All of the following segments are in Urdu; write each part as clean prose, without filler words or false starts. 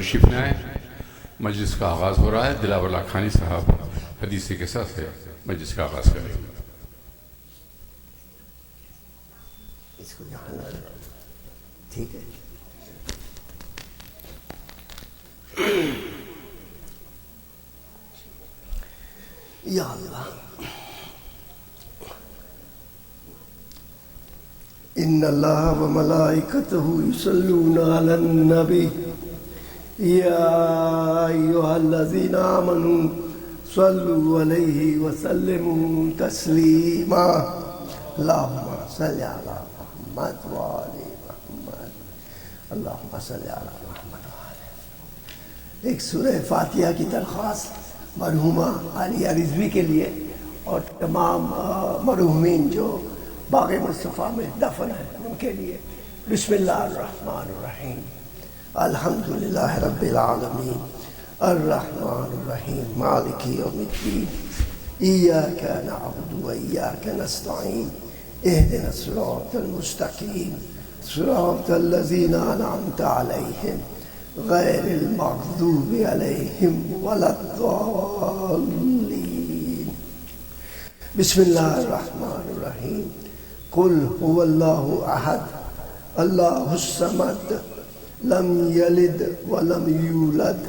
تشریف لے آئیں. مجلس کا آغاز ہو رہا ہے. دلاور لاکھانی صاحب حدیث قصہ سے مجلس کا آغاز کریں. اس کو یہاں لا دو. ٹھیک ہے. یا اللہ ان اللہ وملائکتہ یصلون علی النبی یا ایھا الذین آمنوا صلوا علیہ وسلموا تسلیما. اللہم صل علی محمد وآل محمد. اللہم صل علی محمد وآل. ایک سورہ فاتحہ کی درخواست مرحومہ عالیہ رضوی کے لیے اور تمام مرحومین جو باغ مصطفیٰ میں دفن ہیں ان کے لیے. بسم اللہ الرحمن الرحیم. الحمدللہ رب العالمین الرحمن الرحیم مالک یوم الدین ایاک نعبد و ایاک نستعین اہدنا الصراط المستقیم صراط الذین انعمت علیہم غیر المغضوب علیہم ولا الضالین. بسم اللہ الرحمن الرحیم. قل هو اللہ احد اللہ الصمد لم یلد ولم یولد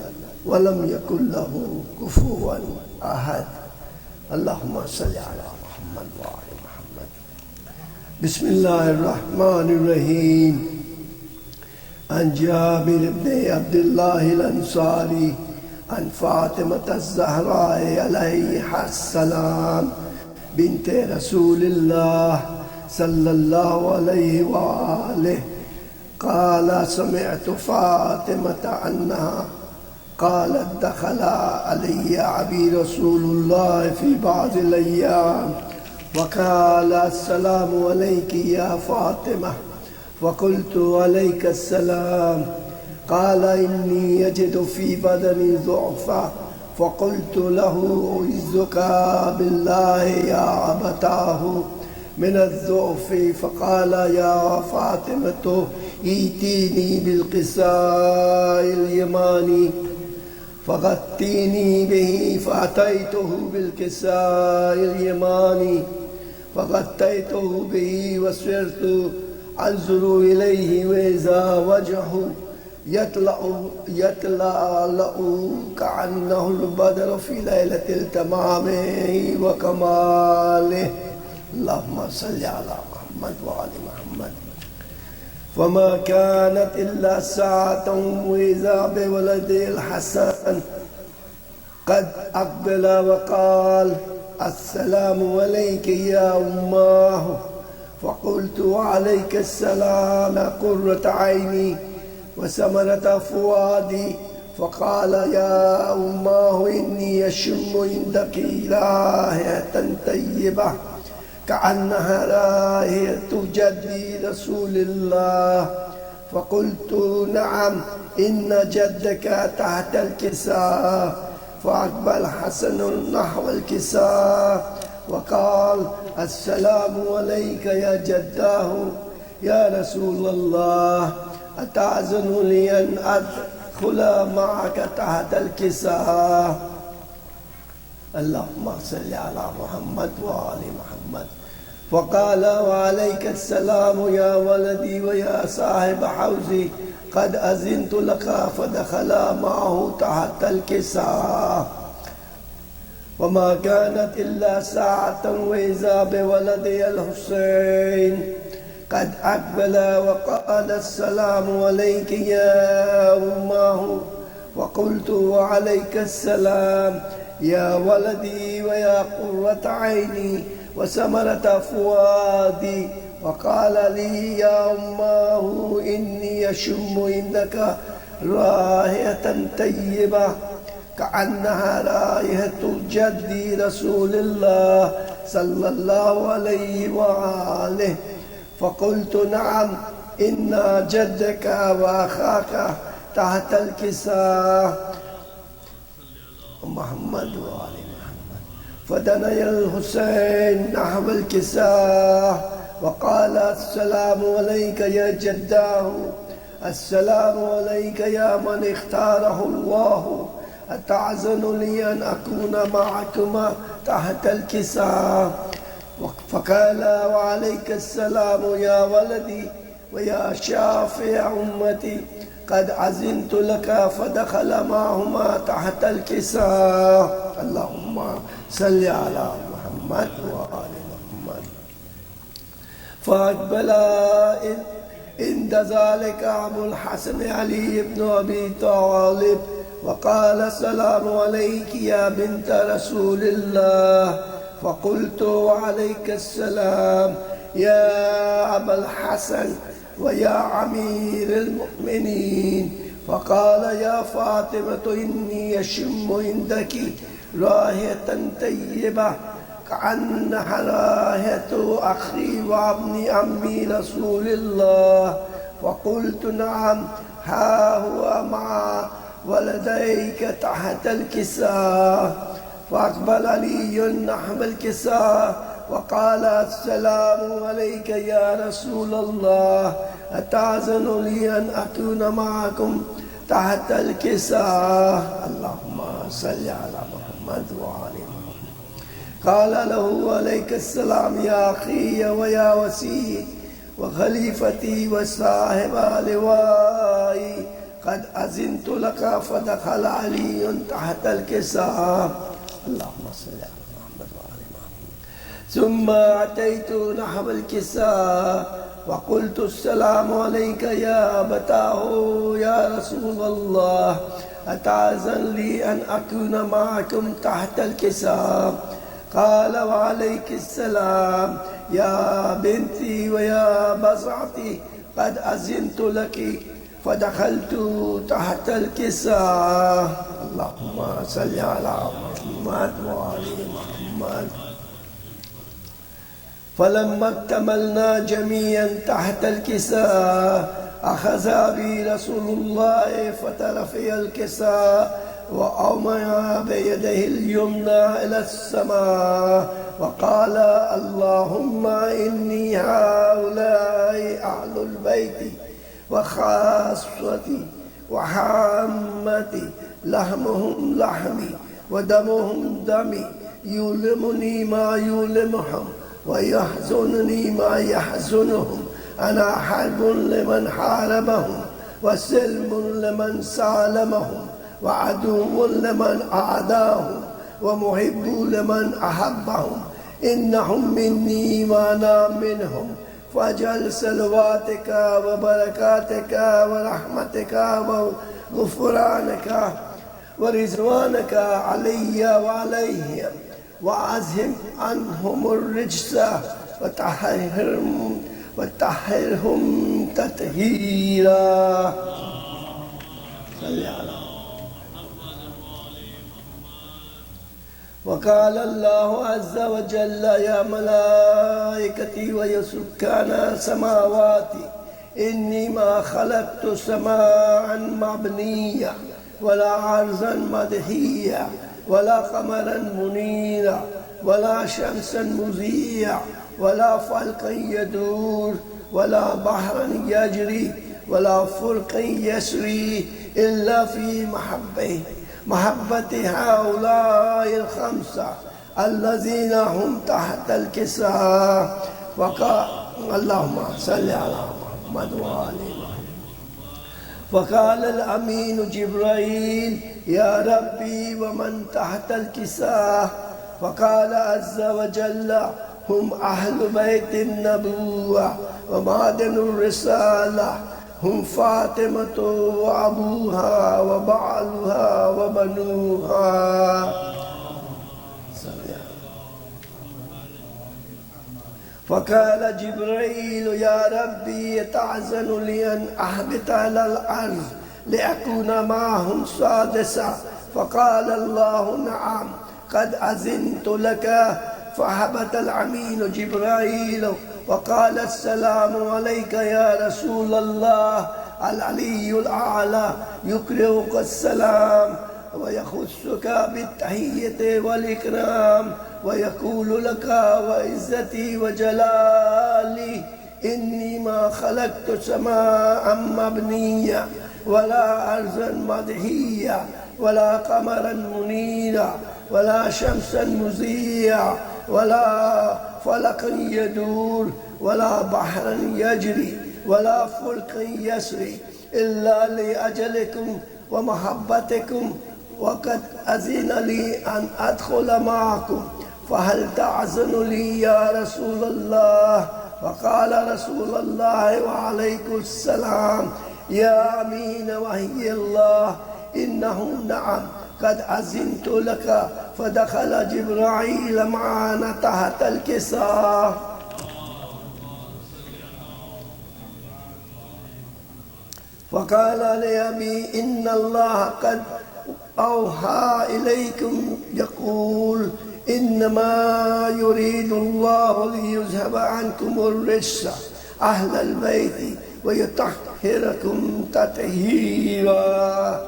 ولم یکن له کفوا احد. اللہم صل علی محمد وآل محمد. بسم اللہ الرحمن الرحیم. عن جابر بن عبد الله الانصاری عن فاطمة الزہراء علیہا السلام بنت رسول اللہ صلی اللہ علیہ وآلہ قال سمعت فاطمة عنها قالت دخل علی ابی رسول اللہ فی بعض الايام وقال السلام علیک یا فاطمہ وقلت عليك السلام قال إني يجد في بدني ضعفا فقلت له أعوذك بالله يا أبتاه من الضعف فقال يا فاطمة ائتيني بالقصاء اليماني فغطيني به فأتيته بالقصاء اليماني فغطيته به وسرت انظر الیہ وإذا وجهه يتلألأ كأنه البدر في ليلة التمام وكماله. اللهم صل على محمد وآل محمد. وما كانت إلا ساعة وإذا بولد الحسن قد أقبل وقال السلام عليك يا أماه فقلت وعليك السلام قرة عيني وثمرة فؤادي فقال يا أماه إني أشم عندك رائحة طيبة كأنها رائحة جد رسول الله فقلت نعم إن جدك تحت الكساء فأقبل حسن نحو الكساء وقال السلام عليك يا جداه يا رسول الله أتأذن لي أن أدخل معك تحت الكساء. اللهم صل على محمد وآل محمد. وقال وعليك السلام يا ولدي ويا صاحب حوزي قد أذنت لك فدخل معه تحت الكساء. وما كانت إلا ساعة وإذا بولد الحسين قد أقبل وقال السلام عليك يا أماه وقلت وعليك السلام يا ولدي ويا قرة عيني وثمرة فؤادي وقال لي يا أماه إني أشم عندك رائحة طيبة كأنها رائحة جدي رسول الله صلى الله عليه وآله فقلت نعم إن جدك وأخاك تحت الكساء. محمد وآل محمد. فدني الحسين نحو الكساء وقال السلام عليك يا جداه السلام عليك يا من اختاره الله أتعزن لي أن أكون معكما تحت الكساء؟ فقال وعليك السلام يا ولدي ويا شافع أمتي قد عزنت لك، فدخل معهما تحت الكساء. اللهم صل على محمد وآل محمد. فأقبل عند ذلك أبو الحسن علي بن أبي طالب وقال السلام عليك يا بنت رسول الله. فقلت وعليك السلام يا أبا الحسن ويا أمير المؤمنين. فقال يا فاطمة إني أشم عندك رائحة طيبة كأنها رائحة أخي وابن عمي رسول الله. فقلت نعم، ها هو مع ولديك تحت الكساء. فأقبل علي نحو الكساء وقال السلام عليك يا رسول الله أتعزن لي أن أكون معكم تحت الكساء؟ اللهم صل على محمد وآل محمد. قال له عليك السلام يا أخي ويا وسيء وخليفتي وصاحب لوائي قد أذنت لك. فدخل علي تحت الكساء. اللهم صل على محمد وآل محمد. ثم أتيت نحو الكساء وقلت السلام عليك يا أبتاه يا رسول الله أتعزن لي أن أكون معكم تحت الكساء؟ قال وعليك السلام يا بنتي ويا بضعتي قد أذنت لك. فدخلت تحت الكساء. اللهم صل على محمد وآل محمد. فلما اكتملنا جميعا تحت الكساء أخذ بي رسول الله فترفع الكساء وأومأ بيده اليمنى إلى السماء وقال اللهم إني هؤلاء أهل البيت وخاصتي وحامتي لحمهم لحمي ودمهم دمي يؤلمني ما يؤلمهم ويحزنني ما يحزنهم. أنا حرب لمن حاربهم وسلم لمن سالمهم وعدو لمن أعداهم ومحب لمن أحبهم. إنهم مني وأنا منهم. فاجعل صلواتك وبركاتك ورحمتك وغفرانك ورضوانك علي وعليهم وأذهب عنهم الرجس وطهرهم تطهيرا. صل على. وقال الله عز وجل يا ملائكتي ويا سكان السماوات إني ما خلقت سماء مبنيا ولا عرضا مدحيا ولا قمرا منيرا ولا شمسا مضيا ولا فلكا يدور ولا بحرا يجري ولا فلكا يسري إلا في محبة هؤلاء الخمسة الذين هم تحت الكساء. وقال اللهم صل على محمد وآل محمد. وقال الأمين جبرائيل يا ربي ومن تحت الكساء؟ وقال عز وجل هم أهل بيت النبوة ومعدن الرسالة هم فاطمة وأبوها وبعلها وبنوها. فقال جبريل يا ربي تعزن لي أن أهبط على الأرض لأكون معهم سادسا؟ فقال الله نعم قد أذنت لك. فهبط الأمين جبرائيل وقال السلام عليك يا رسول الله. العلي الأعلى يقرئك السلام ويخصك بالتحية والإكرام ويقول لك وعزتي وجلالي إني ما خلقت سماء مبنية ولا أرضا مدحية ولا قمرا منيرا ولا شمسا مزيا ولا فلكا يدور ولا بحرا يجري ولا فلك يسري إلا لأجلكم ومحبتكم وقد أذن لي أن أدخل معكم فهل تعزن لي يا رسول الله؟ فقال رسول الله وعليكم السلام يا أمين وحي الله إنه نعم قد أذنت لك. فدخل جبرائيل معنا تحت الكساء فقال لأبي إن الله قد أوحى إليكم يقول إنما يريد الله ليذهب عنكم الرجس أهل البيت ويطهركم تطهيرا.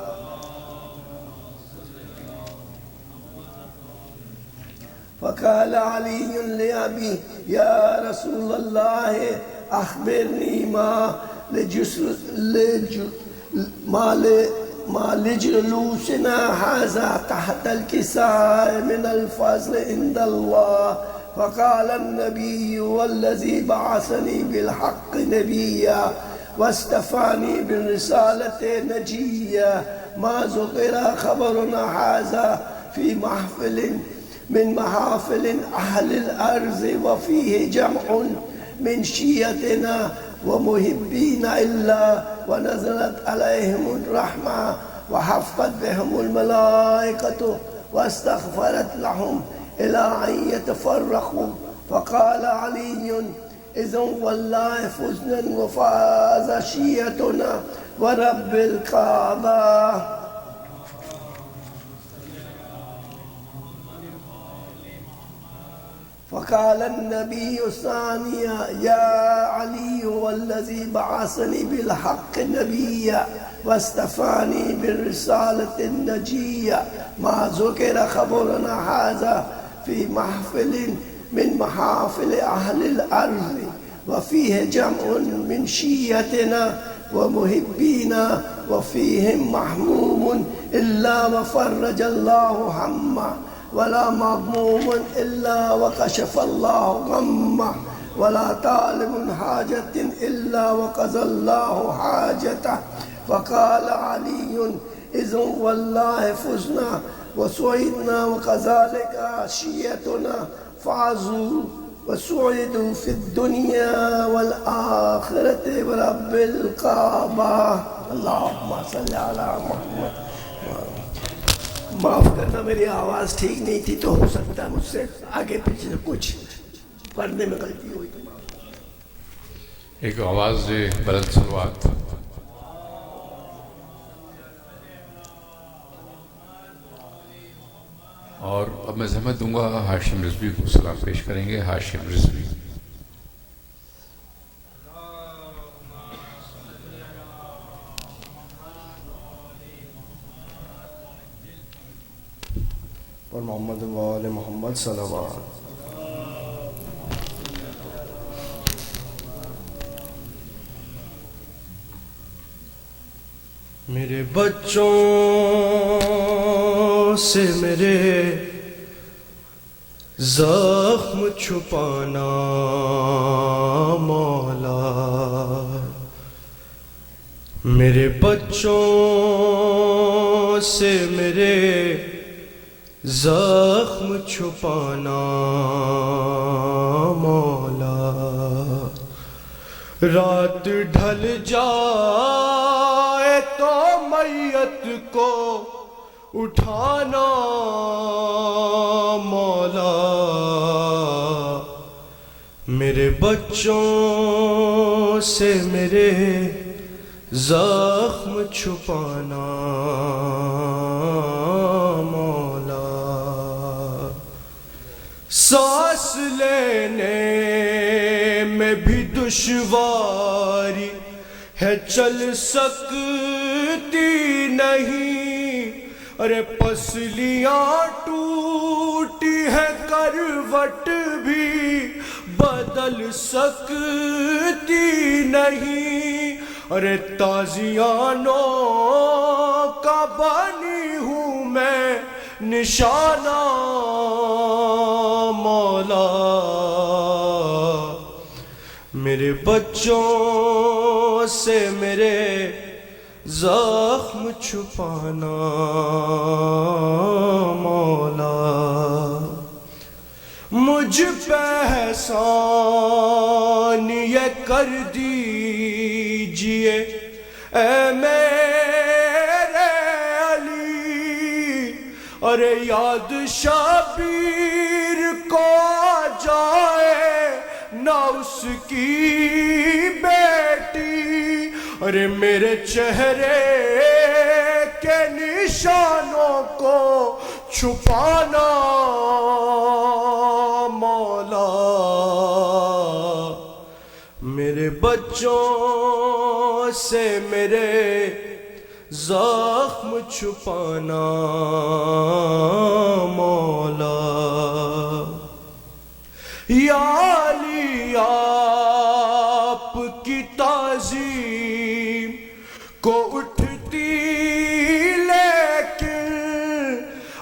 فقال علي لأبي يا رسول الله أخبرني ما لجلوسنا هذا تحت الكساء من الفضل عند الله. فقال النبي والذي بعثني بالحق نبيا واستفاني بالرسالة نجيا ما ذكر خبرنا هذا في محفل من محافل أهل الأرض وفيه جمع من شيعتنا ومحبين إلا ونزلت عليهم الرحمة وحفت بهم الملائكة واستغفرت لهم إلى أن يتفرقوا. فقال علي إذن والله فزنا وفاز شيعتنا ورب الكعبة. فقال النبي الثانية يا علي والذي بعثني بالحق نبيا واستفاني بالرسالة النجية ما ذكر خبرنا هذا في محفل من محافل أهل الأرض وفيه جمع من شيعتنا ومحبينا وفيهم محموم إلا وفرج الله همه ولا مغموم إلا وكشف الله غمه ولا طالب حاجة إلا وقضى الله حاجته. فقال علي إذن والله فزنا وسعدنا وكذلك شيعتنا فازوا وسعدوا في الدنيا والآخرة ورب الكعبة. اللهم صل على محمد. معاف کرنا میری آواز ٹھیک نہیں تھی تو ہو سکتا ہے مجھ سے آگے پیچھے کچھ پڑھنے میں غلطی ہوئی. ایک آواز بلند سلوات. اور اب میں زحمت دوں گا ہاشم رضوی کو سلام پیش کریں گے. ہاشم رضوی. اور محمد و آل محمد صلوات. میرے بچوں سے میرے زخم چھپانا مولا، میرے بچوں سے میرے زخم چھپانا مولا، رات ڈھل جائے تو میت کو اٹھانا مولا، میرے بچوں سے میرے زخم چھپانا مولا، سانس لینے میں بھی دشواری ہے چل سکتی نہیں، ارے پسلیاں ٹوٹی ہے کروٹ بھی بدل بدل سکتی نہیں، ارے تازیانوں کا بانی ہوں میں نشانہ مولا، میرے بچوں سے میرے زخم چھپانا مولا، مجھ پہ احسان یہ کر دیجئے اے میرے علی، ارے یاد شبیر کو آ جائے نہ اس کی بیٹی، ارے میرے چہرے کے نشانوں کو چھپانا مولا، میرے بچوں سے میرے زخم چھپانا مولا، یا علی آپ کی تعظیم کو اٹھتی لیکن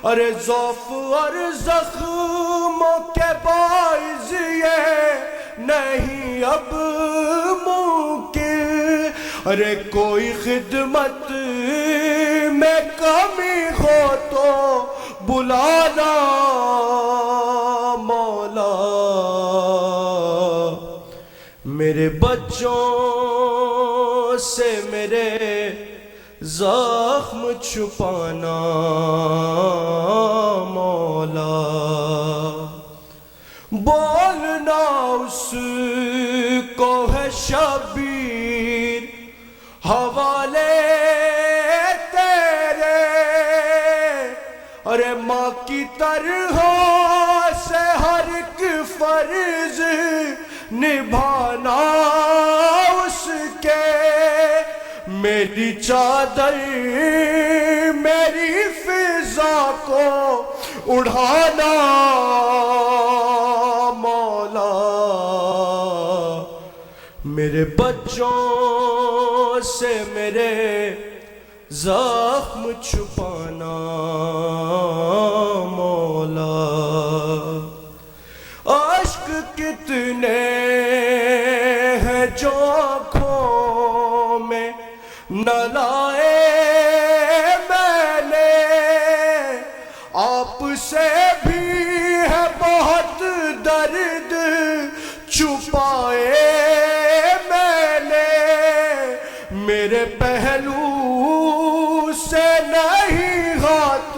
ارے ضعف اور زخموں کے باعث یہ نہیں اب ممکن، ارے کوئی خدمت میں کمی ہو تو بلانا مولا، میرے بچوں سے میرے زخم چھپانا مولا، بولنا اس کو ہے شبیر حوالے تیرے، ارے ماں کی طرح سے ہر ایک فرض نبھانا اس کے، میری چادر میری فضا کو اڑانا مولا، میرے بچوں سے میرے زخم چھپانا مولا، عشق کتنے ہیں جو آنکھوں میں نہ لائے میں نے، آپ سے بھی ہے بہت درد چھپائے میں نے، میرے پہلو سے نہیں ہاتھ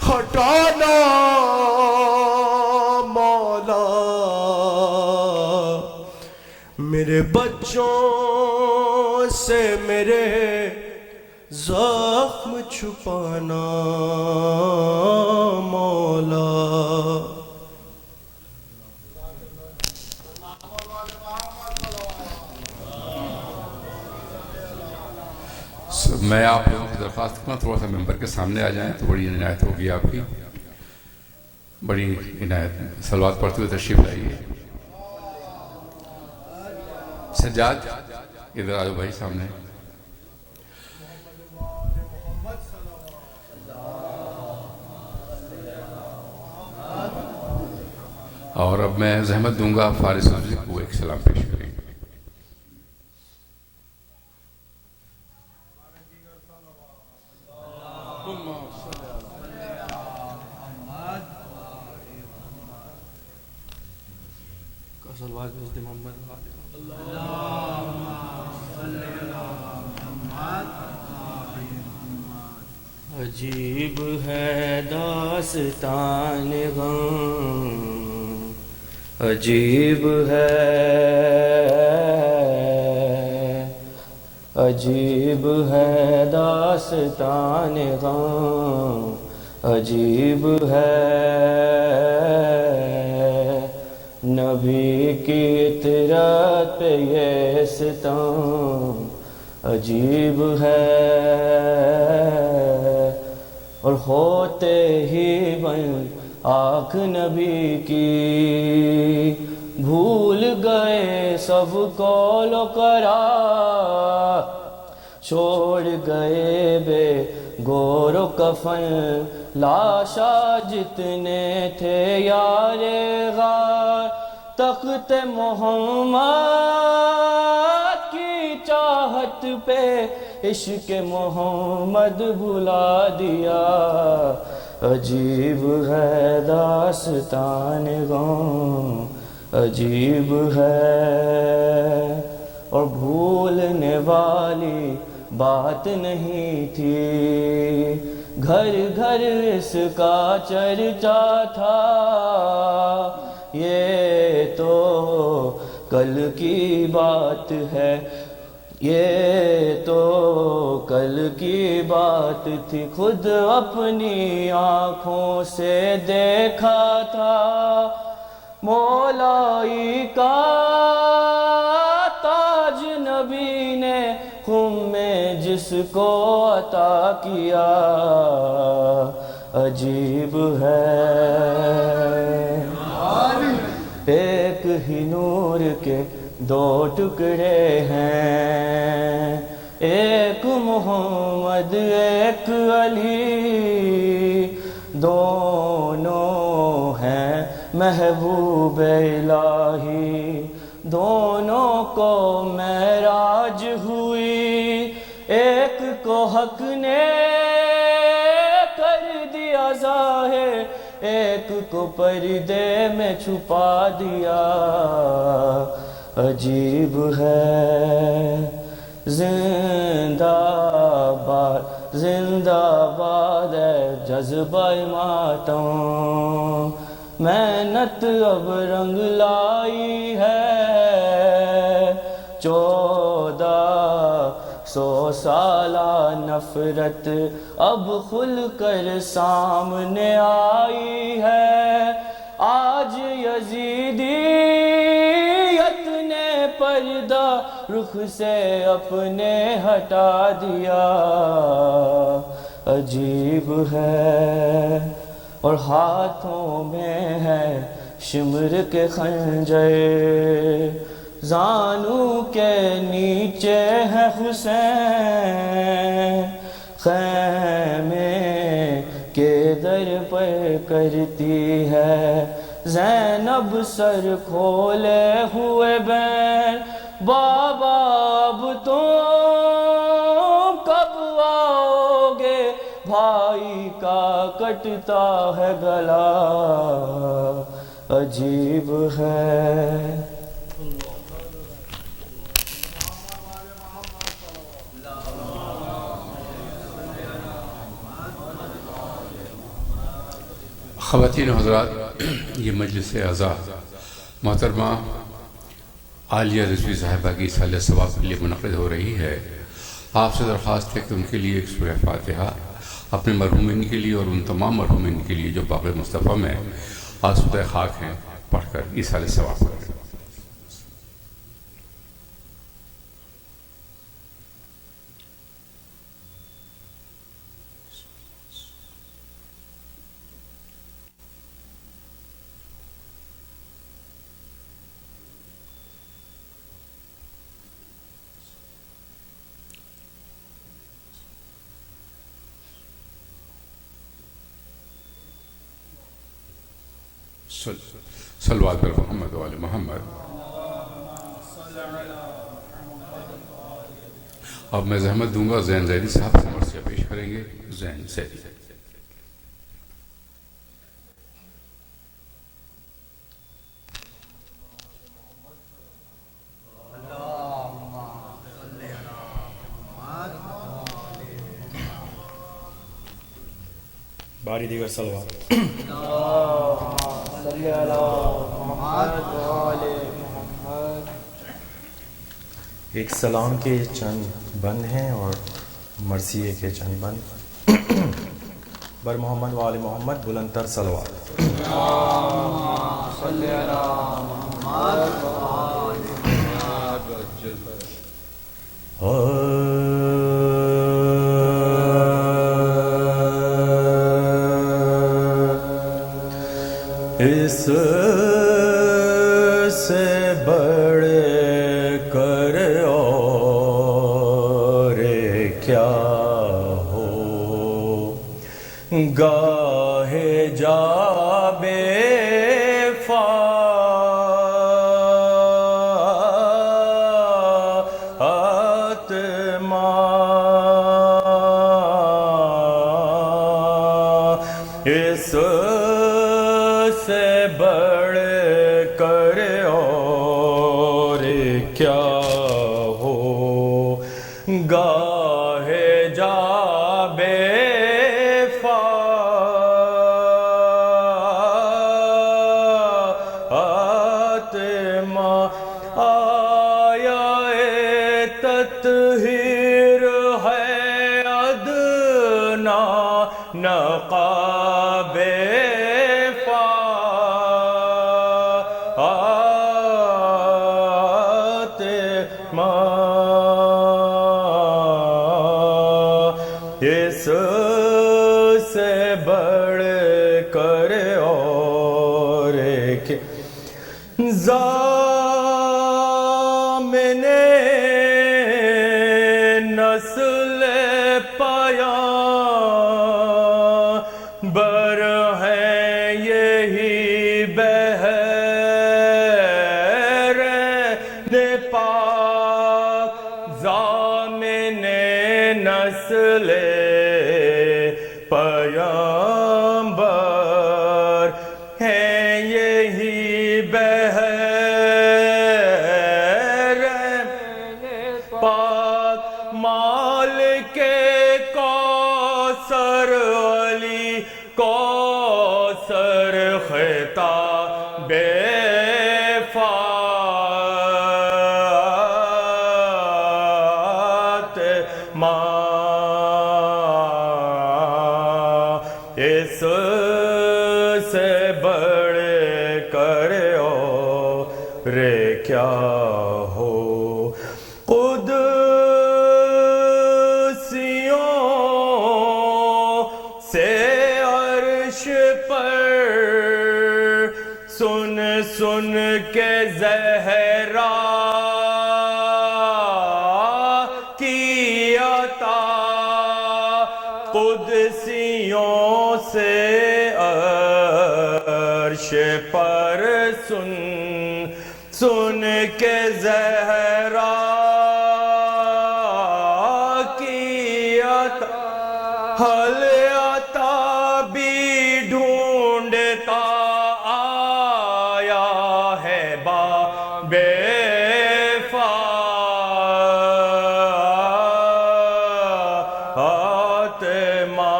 ہٹانا مولا، میرے بچوں سے میرے زخم چھپانا مولا، میں آپ لوگوں کی درخواست کروں تھوڑا سا ممبر کے سامنے آ جائیں تو بڑی عنایت ہوگی آپ کی، بڑی عنایت، صلوات پڑھتے ہوئے تشریف لائیے۔ سجاد ادھر آجو بھائی سامنے، اور اب میں زحمت دوں گا فارس حفظ کو ایک سلام پیش کریں۔ صلوات بھیج دے محمد، عجیب ہے داستان غم، عجیب ہے داستان غم، عجیب ہے نبی کی اطرت پہ یہ ستم، عجیب ہے اور ہوتے ہی بن آنکھ نبی کی بھول گئے سب قول و قرار، چھوڑ گئے بے گور و کفن لاشا جتنے تھے یار غار، تخت محمد کی چاہت پہ عشق محمد بلا دیا، عجیب ہے داستان غم عجیب ہے، اور بھولنے والی بات نہیں تھی، گھر گھر اس کا چرچا تھا، یہ تو کل کی بات ہے، یہ تو کل کی بات تھی، خود اپنی آنکھوں سے دیکھا تھا، مولائی کا تاج نبی نے خم میں جس کو عطا کیا، عجیب ہے، ایک ہی نور کے دو ٹکڑے ہیں، ایک محمد ایک علی، دونوں ہیں محبوب الہی، دونوں کو معراج ہوئی، ایک کو حق نے کر دیا ظاہر، ایک کو پردے میں چھپا دیا، عجیب ہے، زندہ باد زندہ باد ہے جذبہ ماتم، محنت اب رنگ لائی ہے، 1400 سالہ نفرت اب کھل کر سامنے آئی ہے، آج یزیدیت نے پردہ رخ سے اپنے ہٹا دیا، عجیب ہے، اور ہاتھوں میں ہے شمر کے خنجر، زانوں کے نیچے ہے حسین، خیمے کے در پر کرتی ہے زینب سر کھولے ہوئے بین، بابا اب تم کب آؤ گے، بھائی کا کٹتا ہے گلا، عجیب ہے، خواتین و حضرات، یہ مجلس عزا محترمہ عالیہ رضوی صاحبہ کی سال ثواب کے لیے منعقد ہو رہی ہے۔ آپ سے درخواست ہے کہ ان کے لیے ایک سورہ فاتحہ اپنے مرحومین کے لیے اور ان تمام مرحومین کے لیے جو باغ مصطفیٰ میں آسودہ خاک ہیں پڑھ کر ایصال ثواب کریں۔ صلوات پر محمد و آل محمد۔ اب میں زحمت دوں گا زین زیدی صاحب سے مرثیہ پیش کریں گے۔ زین زیدی۔ باری دیگر صلوات۔ صلی اللہ محمد و آل محمد۔ ایک سلام کے چند بند ہیں اور مرثیے کے چند بند۔ بر محمد و آل محمد بلند تر صلوات۔ صلی اللہ محمد و آل اس سے گاہے جا بے فاطمہ اس سے بڑھ کر اور کیا ہو گاہے جا بے فاطمہ آیا تطہیر ہے ادنا نقاب فاطمہ اس سے بڑھ کر اور ضامن نسل پیامبر ہیں یہی بحرین پاک ضامن نسل پیامبر ہیں یہی پاک مالک کوثر علی کوثر خطاب فاطمہ اس سے بڑھ کر اور کیا ہو قدسیوں سے عرش پر سن سن کے زہرا کی عطا قدسیوں سے عرش پر سن سن کے زہرا کی عطا حل عطا بھی ڈھونڈتا آیا ہے باب فاطمہ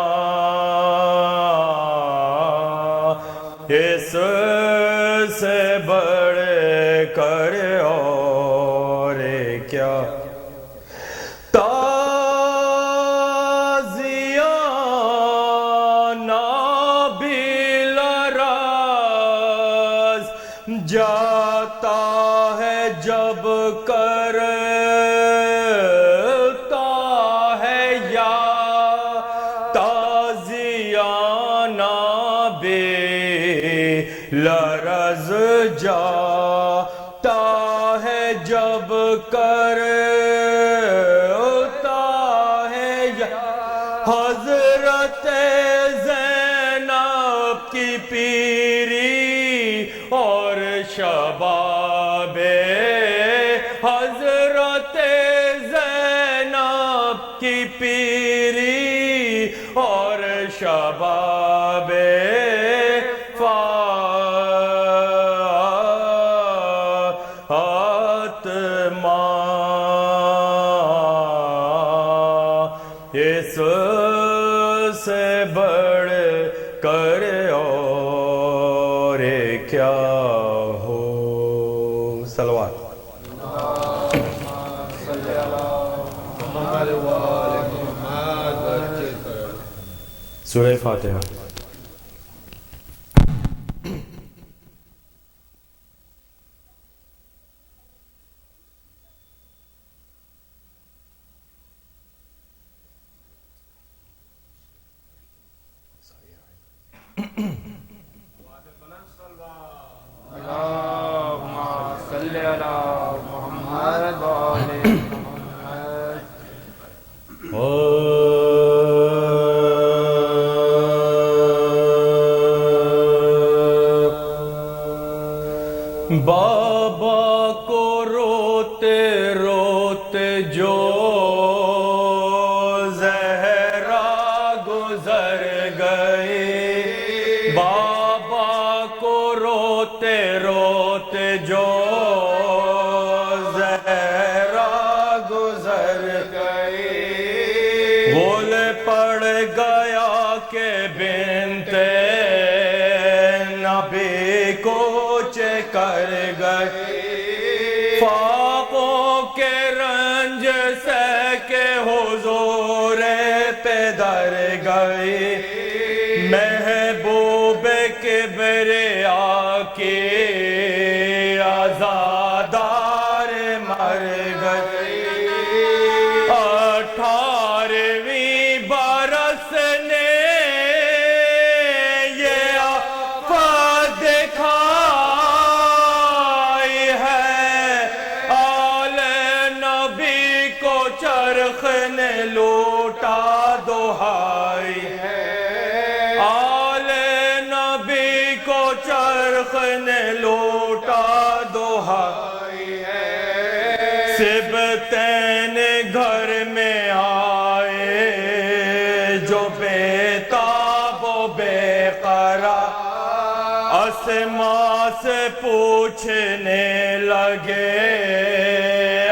اس سے بڑھ کر اور کیا تازیانہ نابل راز جاتا ہے جب کرتا ہے یا تازیانہ لرز جاتا ہے جب کرتا ہے حضرت زینب کی پیری اور شباب حضرت زینب کی پیری اور شباب فاطمہ اس سے بڑھ کر اور کیا ہو صلوات سورہ فاتحہ روتے روتے جو زہرا گزر گئی، بابا کو روتے روتے جو زہرا گزر گئی، بول پڑ گیا کہ بنت نبی کوچ کر گئی، فاقوں کے رنج سہ کے حضور پہ در گئی، محبوب کبریا کی عزادار مر گئی، 18ویں برس نے یہ آفت دکھائی ہے، آل نبی کو چرخ نے لوٹا دہائی ہے، آل نبی کو چرخ نے لوٹا دہائی ہے، سبتین گھر میں آئے جو بے تاب و بے قرار، اسماء سے پوچھنے لگے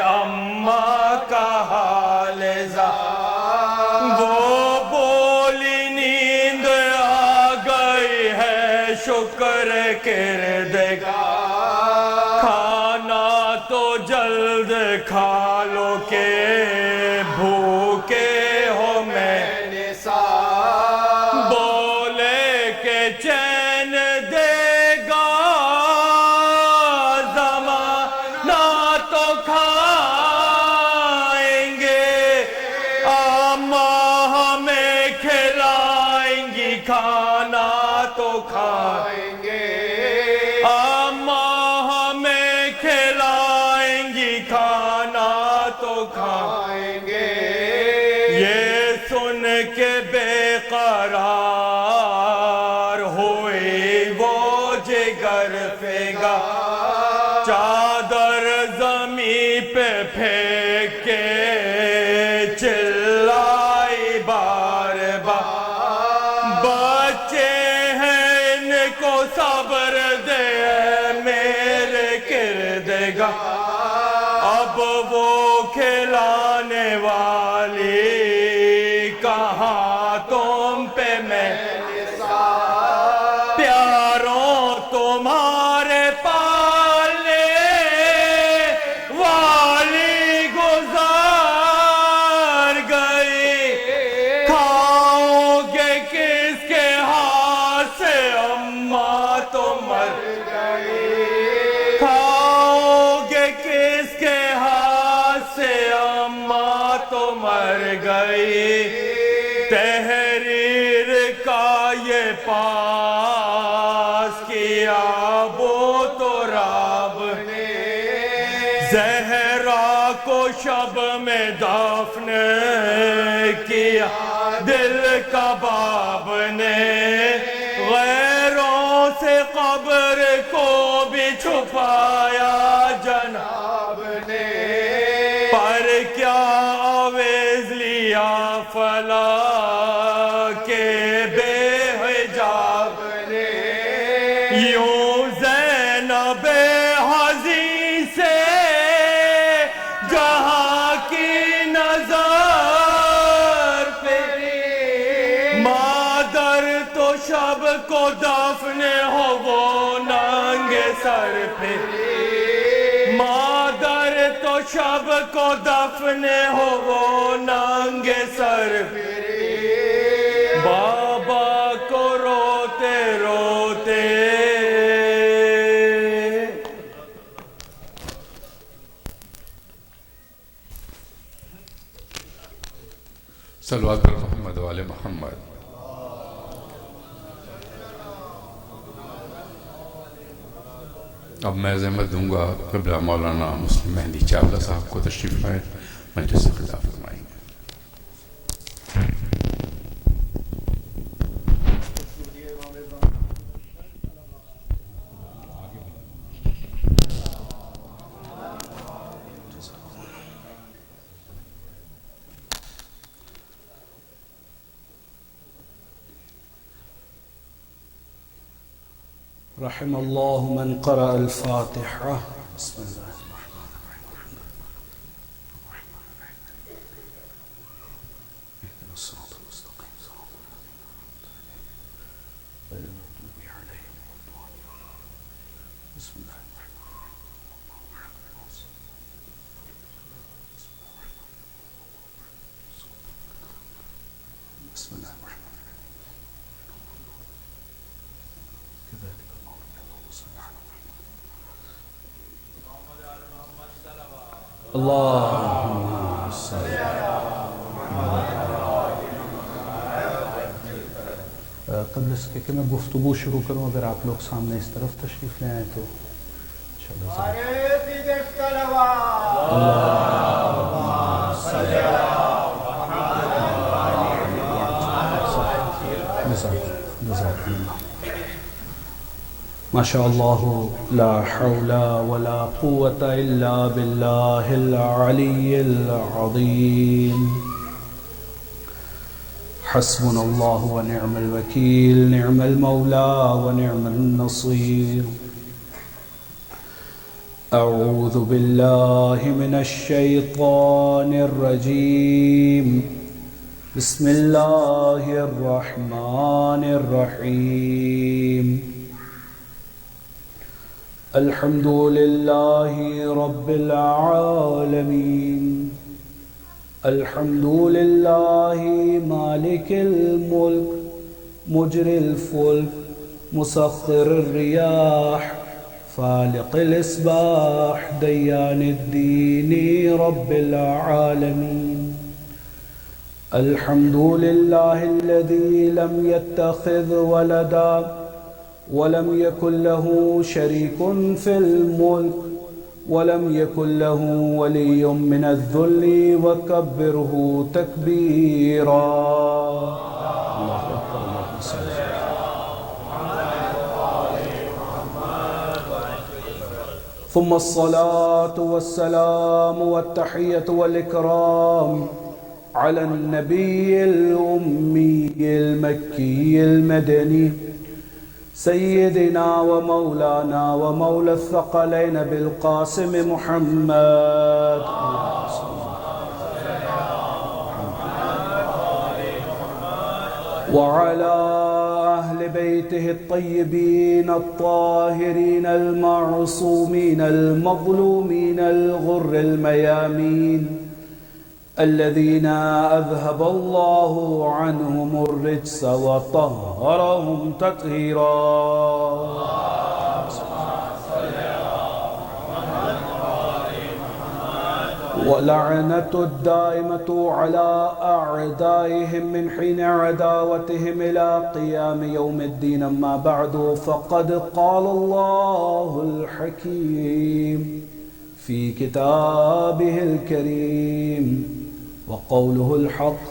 اماں کا حال زار، وہ بولی نیند آ گئی ہے شکر کردگار، کھانا تو جلد کھا لو کہ بھوکے ہو میں نے سار، بولے کہ چین دے گا زمانہ تو کھائیں گے، اماں ہمیں کھلائیں گی کھانا تو کھائیں گے، اماں ہمیں کھلائیں گی کھانا تو کھائیں گے، یہ سن کے بے قرار ہوئی وہ جگر فگا، چادر زمین پہ پھینک کے چلائی بار بار، بچے ہیں ان کو صبر دے میرے کردگار، اب وہ کھلانے والی کہاں تم پہ میں پیاروں تمہارے پالنے والی گزار گئی، کھاؤ گے کس کے ہاتھ سے اماں تو مر گئی، کھاؤ گے کس کے ہاتھ سے اماں تو مر گئی، تحریر کا یہ پاس کیا وہ تو رب نے، زہرا کو شب میں دفن کیا دل کباب نے، غیروں سے قبر کو بھی چھپایا جناب نے، پر کیا عوض لیا فلا کے بے حجاب نے، یوں زینب حزین سے جہاں کی نظر پھری، مادر تو شب کو دفن ہو وہ ننگے سر پھری، مادر تو شب کو دفن ہو وہ ننگے سر پھری، بابا کو روتے روتے صلوات پر محمد والے محمد۔ اب میں زحمت دوں گا قبلہ مولانا مسلم مہندی چاولہ صاحب کو تشریف لائیں، مجلس سے خطاب فرمائیں گے۔ رحم الله من قرأ الفاتحة. بسم الله اللهم صل. قبل اس کے کہ میں گفتگو شروع کروں اگر آپ لوگ سامنے اس طرف تشریف لے آئیں تو ما شاء الله لا حول ولا قوة إلا بالله العلي العظيم. حسبنا الله ونعم الوكيل، نعم المولى ونعم النصير. أعوذ بالله من الشيطان الرجيم. بسم الله الرحمن الرحيم. الحمد لله رب العالمين. الحمد لله مالك الملك مجري الفلك مسخر الرياح فالق الإصباح ديان الدين رب العالمين. الحمد لله الذي لم يتخذ ولدا ولم يكن له شريك في الملك ولم يكن له ولي من الذل وكبره تكبيرا. ثم الصلاة والسلام والتحية والإكرام على النبي الأمي المكي المدني سيدنا ومولانا ومولى الثقلين بالقاسم محمد وعلى أهل بيته الطيبين الطاهرين المعصومين المظلومين الغر الميامين الذين أذهب الله عنهم الرجس وطهرهم تطهيرا. ولعنة الدائمة على أعدائهم من حين عداوتهم إلى قيام يوم الدين. أما بعد فقد قال الله الحكيم في كتابه الكريم وقوله الحق.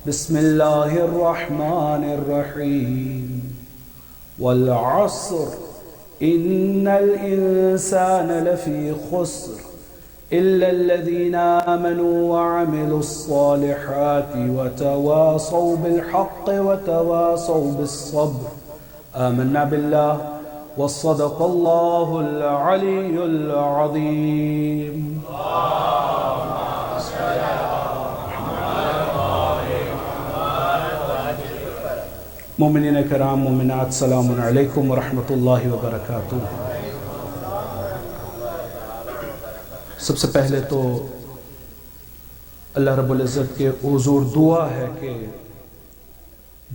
بسم الله الرحمن الرحيم. والعصر إن الإنسان لفي خسر إلا الذين آمنوا وعملوا الصالحات وتواصوا بالحق وتواصوا بالصبر. آمنا بالله وصدق الله العلي العظيم. مومنین کرام مومنات سلام علیکم ورحمۃ اللہ وبرکاتہ. سب سے پہلے تو اللہ رب العزت کے حضور دعا ہے کہ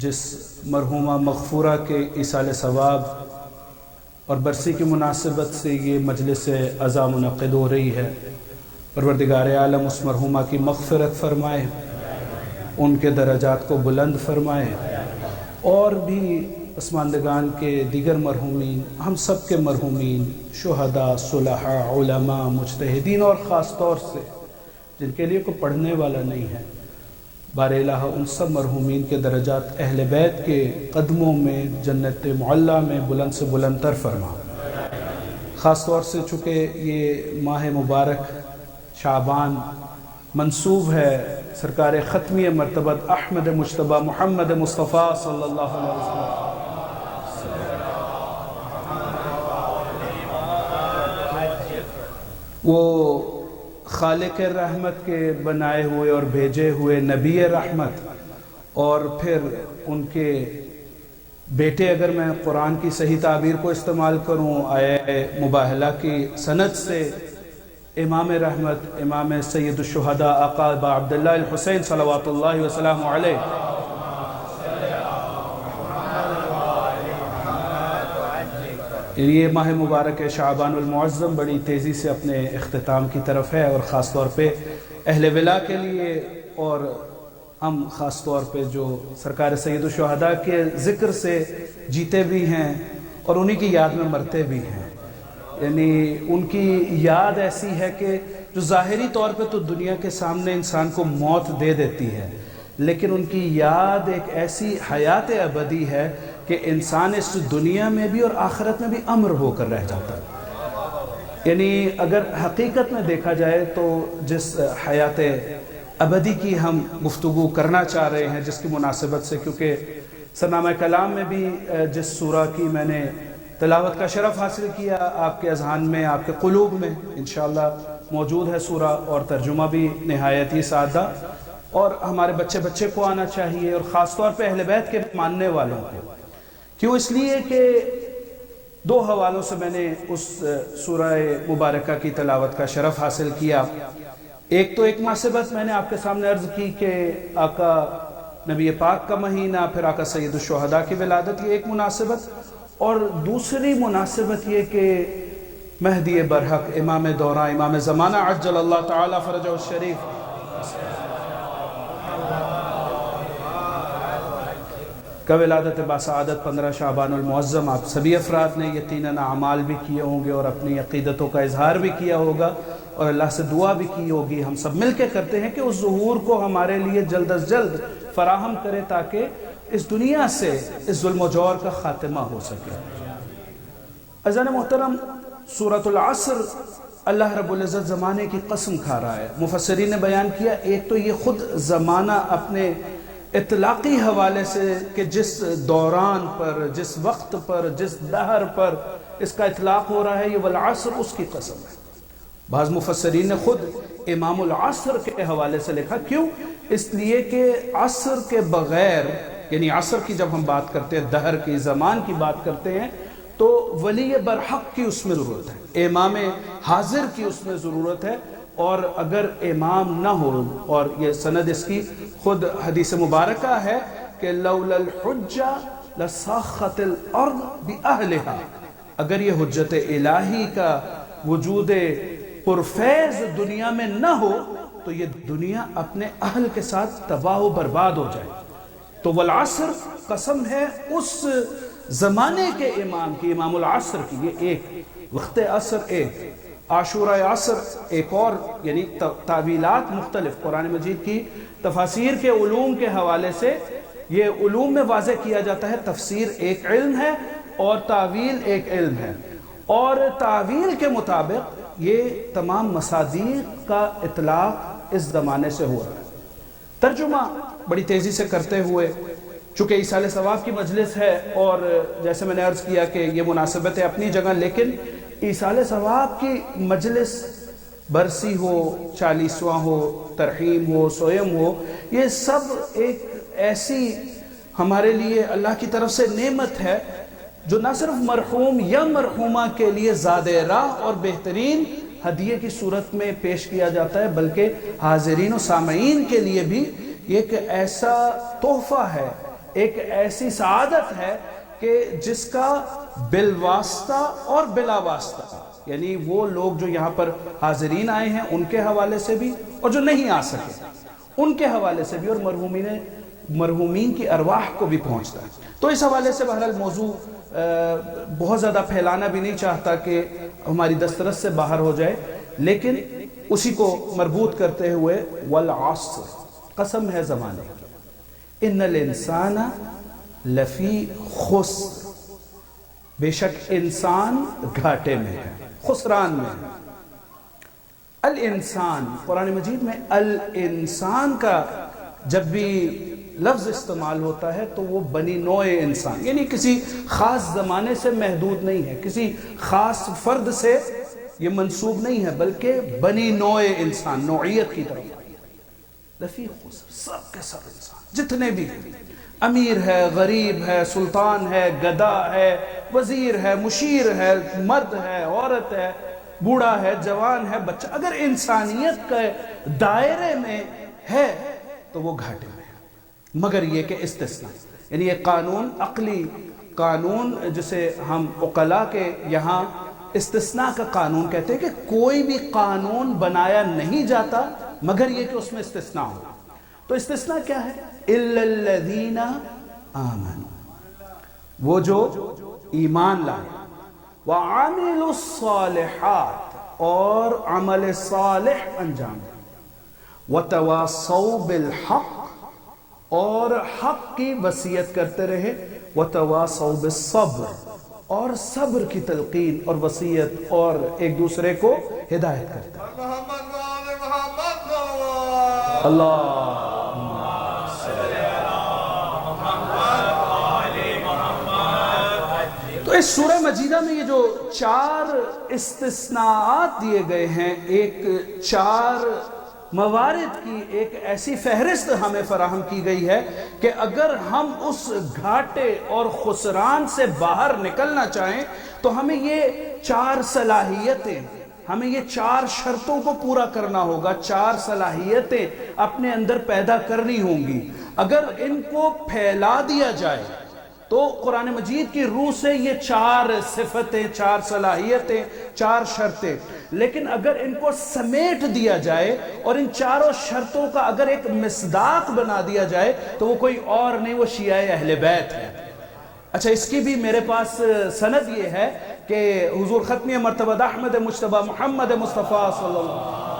جس مرحومہ مغفورہ کے ایصال ثواب اور برسی کی مناسبت سے یہ مجلس عزا منعقد ہو رہی ہے، پروردگار عالم اس مرحومہ کی مغفرت فرمائے، ان کے درجات کو بلند فرمائے، اور بھی پسماندگان کے دیگر مرحومین، ہم سب کے مرحومین، شہداء، صلحاء، علماء، مجتہدین اور خاص طور سے جن کے لیے کوئی پڑھنے والا نہیں ہے، بار الہ ان سب مرحومین کے درجات اہل بیت کے قدموں میں جنت معلیٰ میں بلند سے بلند تر فرما. خاص طور سے چونکہ یہ ماہ مبارک شعبان منسوب ہے سرکار ختمی مرتبت احمد مجتبی محمد مصطفیٰ صلی اللہ علیہ وسلم. وہ خالق رحمت کے بنائے ہوئے اور بھیجے ہوئے نبی رحمت، اور پھر ان کے بیٹے، اگر میں قرآن کی صحیح تعبیر کو استعمال کروں آیہ مباہلہ کی سند سے، امام رحمت، امام سید الشہداء آقا ابا عبداللہ الحسین صلوات اللہ وسلم علیہ، یہ ماہ مبارک شعبان المعظم بڑی تیزی سے اپنے اختتام کی طرف ہے، اور خاص طور پہ اہل ولا کے لیے، اور ہم خاص طور پہ جو سرکار سید الشہداء کے ذکر سے جیتے بھی ہیں اور انہی کی یاد میں مرتے بھی ہیں، یعنی ان کی یاد ایسی ہے کہ جو ظاہری طور پہ تو دنیا کے سامنے انسان کو موت دے دیتی ہے، لیکن ان کی یاد ایک ایسی حیات ابدی ہے کہ انسان اس دنیا میں بھی اور آخرت میں بھی امر ہو کر رہ جاتا ہے۔ یعنی اگر حقیقت میں دیکھا جائے تو جس حیات ابدی کی ہم گفتگو کرنا چاہ رہے ہیں، جس کی مناسبت سے، کیونکہ سرنامہ کلام میں بھی جس سورہ کی میں نے تلاوت کا شرف حاصل کیا، آپ کے اذہان میں، آپ کے قلوب میں انشاءاللہ موجود ہے سورہ، اور ترجمہ بھی نہایت ہی سادہ، اور ہمارے بچے کو آنا چاہیے، اور خاص طور پہ اہل بیت کے ماننے والوں کو۔ کیوں؟ اس لیے کہ دو حوالوں سے میں نے اس سورہ مبارکہ کی تلاوت کا شرف حاصل کیا۔ ایک تو ایک مناسبت میں نے آپ کے سامنے عرض کی کہ آقا نبی پاک کا مہینہ، پھر آقا سید الشہداء کی ولادت، یہ ایک مناسبت، اور دوسری مناسبت یہ کہ مہدی برحق، امام دوران، امام زمانہ عجل اللہ تعالی فرجہ الشریف کا ولادت باسعادت 15 شعبان المعظم، آپ سبھی افراد نے یقیناً اعمال بھی کیے ہوں گے اور اپنی عقیدتوں کا اظہار بھی کیا ہوگا، اور اللہ سے دعا بھی کی ہوگی۔ ہم سب مل کے کرتے ہیں کہ اس ظہور کو ہمارے لیے جلد از جلد فراہم کرے، تاکہ اس دنیا سے اس ظلم و جور کا خاتمہ ہو سکے۔ عزیزان محترم، سورۃ العصر اللہ رب العزت زمانے کی قسم کھا رہا ہے۔ مفسرین نے بیان کیا، ایک تو یہ خود زمانہ اپنے اطلاقی حوالے سے کہ جس دوران پر، جس وقت پر، جس دہر پر اس کا اطلاق ہو رہا ہے، یہ والعصر، اس کی قسم ہے۔ بعض مفسرین نے خود امام العصر کے حوالے سے لکھا، کیوں؟ اس لیے کہ عصر کے بغیر، یعنی عصر کی جب ہم بات کرتے ہیں، دہر کی، زمان کی بات کرتے ہیں، تو ولی برحق کی اس میں ضرورت ہے، امام حاضر کی اس میں ضرورت ہے، اور اگر امام نہ ہو، اور یہ سند اس کی خود حدیث مبارکہ ہے کہ لولا الحجہ لصاخت الارض باہلہا، اگر یہ حجت الہی کا وجود پرفیض دنیا میں نہ ہو تو یہ دنیا اپنے اہل کے ساتھ تباہ و برباد ہو جائے۔ تو والعصر قسم ہے اس زمانے کے امام کی، امام العصر کی، یہ ایک وقت عصر، ایک عاشورہ عصر، ایک اور، یعنی تعویلات مختلف قرآن مجید کی تفاسیر کے علوم کے حوالے سے یہ علوم میں واضح کیا جاتا ہے، تفسیر ایک علم ہے اور تعویل ایک علم ہے، اور تعویل کے مطابق یہ تمام مصادیق کا اطلاق اس زمانے سے ہو رہا ہے۔ ترجمہ بڑی تیزی سے کرتے ہوئے، چونکہ ایصال ثواب کی مجلس ہے، اور جیسے میں نے عرض کیا کہ یہ مناسبت ہے اپنی جگہ، لیکن ایصال ثواب کی مجلس برسی ہو، 40واں ہو، ترحیم ہو، سویم ہو، یہ سب ایک ایسی ہمارے لیے اللہ کی طرف سے نعمت ہے جو نہ صرف مرحوم یا مرحومہ کے لیے زاد راہ اور بہترین ہدیے کی صورت میں پیش کیا جاتا ہے، بلکہ حاضرین و سامعین کے لیے بھی یہ ایک ایسا تحفہ ہے، ایک ایسی سعادت ہے کہ جس کا بالواسطہ اور بلا واسطہ، یعنی وہ لوگ جو یہاں پر حاضرین آئے ہیں ان کے حوالے سے بھی، اور جو نہیں آ سکے ان کے حوالے سے بھی، اور مرحومین کی ارواح کو بھی پہنچتا ہے۔ تو اس حوالے سے بہرحال موضوع بہت زیادہ پھیلانا بھی نہیں چاہتا کہ ہماری دسترس سے باہر ہو جائے، لیکن اسی کو مربوط کرتے ہوئے والعصر، قسم ہے زمانے کی، ان الانسان لفی خسر، بے شک انسان گھاٹے میں ہے، خسران میں ہے۔ الانسان، قرآن مجید میں الانسان کا جب بھی لفظ استعمال ہوتا ہے تو وہ بنی نوع انسان، یعنی کسی خاص زمانے سے محدود نہیں ہے، کسی خاص فرد سے یہ منسوب نہیں ہے بلکہ بنی نوع انسان، نوعیت کی طرف آئی ہے۔ لفی خسر، سب کے سب انسان جتنے بھی ہیں، امیر ہے، غریب ہے، سلطان ہے، گدا ہے، وزیر ہے، مشیر ہے، مرد ہے، عورت ہے، بوڑھا ہے، جوان ہے، بچہ، اگر انسانیت کے دائرے میں ہے تو وہ گھاٹے میں ہے، مگر یہ کہ استثناء، یعنی یہ قانون، عقلی قانون جسے ہم عقلاء کے یہاں استثناء کا قانون کہتے ہیں، کہ کوئی بھی قانون بنایا نہیں جاتا مگر یہ کہ اس میں استثناء ہو۔ تو استثناء کیا ہے؟ إِلَّا الَّذِينَ آمَنُوا، وہ جو ایمان لائے، وَعَمِلُوا الصَّالِحَاتِ، اور عمل صالح انجام دیں، وَتَوَاصَوْا بِالْحَقِّ، اور حق کی وصیت کرتے رہے، وَتَوَاصَوْا بِالصَّبْرِ، اور صبر کی تلقین اور وصیت اور ایک دوسرے کو ہدایت کرتے ہیں۔ اللہ تو اس سورہ مجیدہ میں یہ جو 4 استثناءات دیے گئے ہیں، ایک 4 موارد کی ایک ایسی فہرست ہمیں فراہم کی گئی ہے کہ اگر ہم اس گھاٹے اور خسران سے باہر نکلنا چاہیں تو ہمیں یہ 4 صلاحیتیں، ہمیں یہ 4 شرطوں کو پورا کرنا ہوگا، 4 صلاحیتیں اپنے اندر پیدا کرنی ہوں گی۔ اگر ان کو پھیلا دیا جائے تو قرآن مجید کی روح سے یہ 4 صفتیں، 4 صلاحیتیں، 4 شرطیں، لیکن اگر ان کو سمیٹ دیا جائے اور ان 4 شرطوں کا اگر ایک مصداق بنا دیا جائے تو وہ کوئی اور نہیں، وہ شیعہ اہل بیت ہے۔ اچھا، اس کی بھی میرے پاس سند یہ ہے کہ حضور ختمی مرتبہ احمد مجتبی محمد مصطفیٰ صلی اللہ علیہ وسلم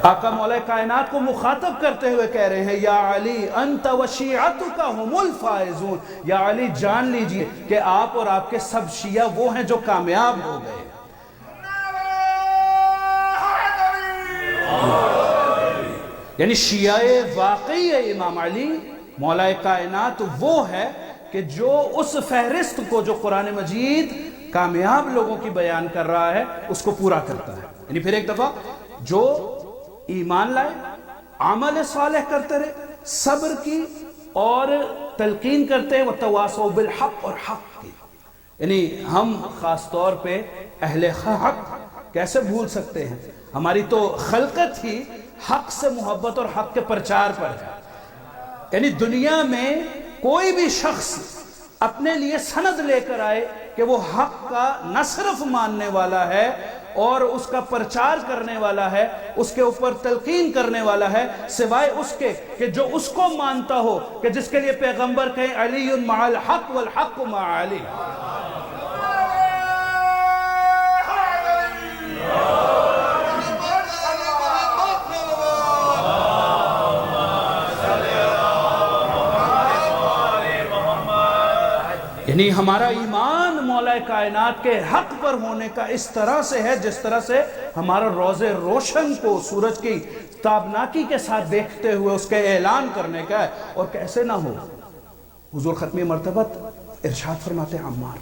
آقا مولا کائنات کو مخاطب کرتے ہوئے کہہ رہے ہیں، یا علی انت و شیعتک هم الفائزون، یا علی جان لیجئے کہ آپ اور آپ کے سب شیعہ وہ ہیں جو کامیاب ہو گئے۔ یعنی شیعہ واقعی امام علی مولا کائنات وہ ہے کہ جو اس فہرست کو جو قرآن مجید کامیاب لوگوں کی بیان کر رہا ہے اس کو پورا کرتا ہے۔ یعنی پھر ایک دفعہ جو ایمان لائے، عمل صالح کرتے رہے، صبر کی اور تلقین کرتے ہیں، وَتَوَاصَوْا بِالْحَقِّ، اور حق کی۔ یعنی ہم خاص طور پہ اہل حق کیسے بھول سکتے ہیں؟ ہماری تو خلقت ہی حق سے محبت اور حق کے پرچار پر ہے۔ یعنی دنیا میں کوئی بھی شخص اپنے لیے سند لے کر آئے کہ وہ حق کا نہ صرف ماننے والا ہے اور اس کا پرچار کرنے والا ہے، اس کے اوپر تلقین کرنے والا ہے، سوائے اس کے کہ جو اس کو مانتا ہو، کہ جس کے لیے پیغمبر کہیں علی مع الحق والحق مع علی۔ یعنی ہمارا ایمان مولا کائنات کے حق پر ہونے کا اس طرح سے ہے جس طرح سے ہمارا روز روشن کو سورج کی تابناکی کے ساتھ دیکھتے ہوئے اس کے اعلان کرنے کا ہے، اور کیسے نہ ہو۔ حضور ختمی مرتبت ارشاد فرماتے ہیں عمار،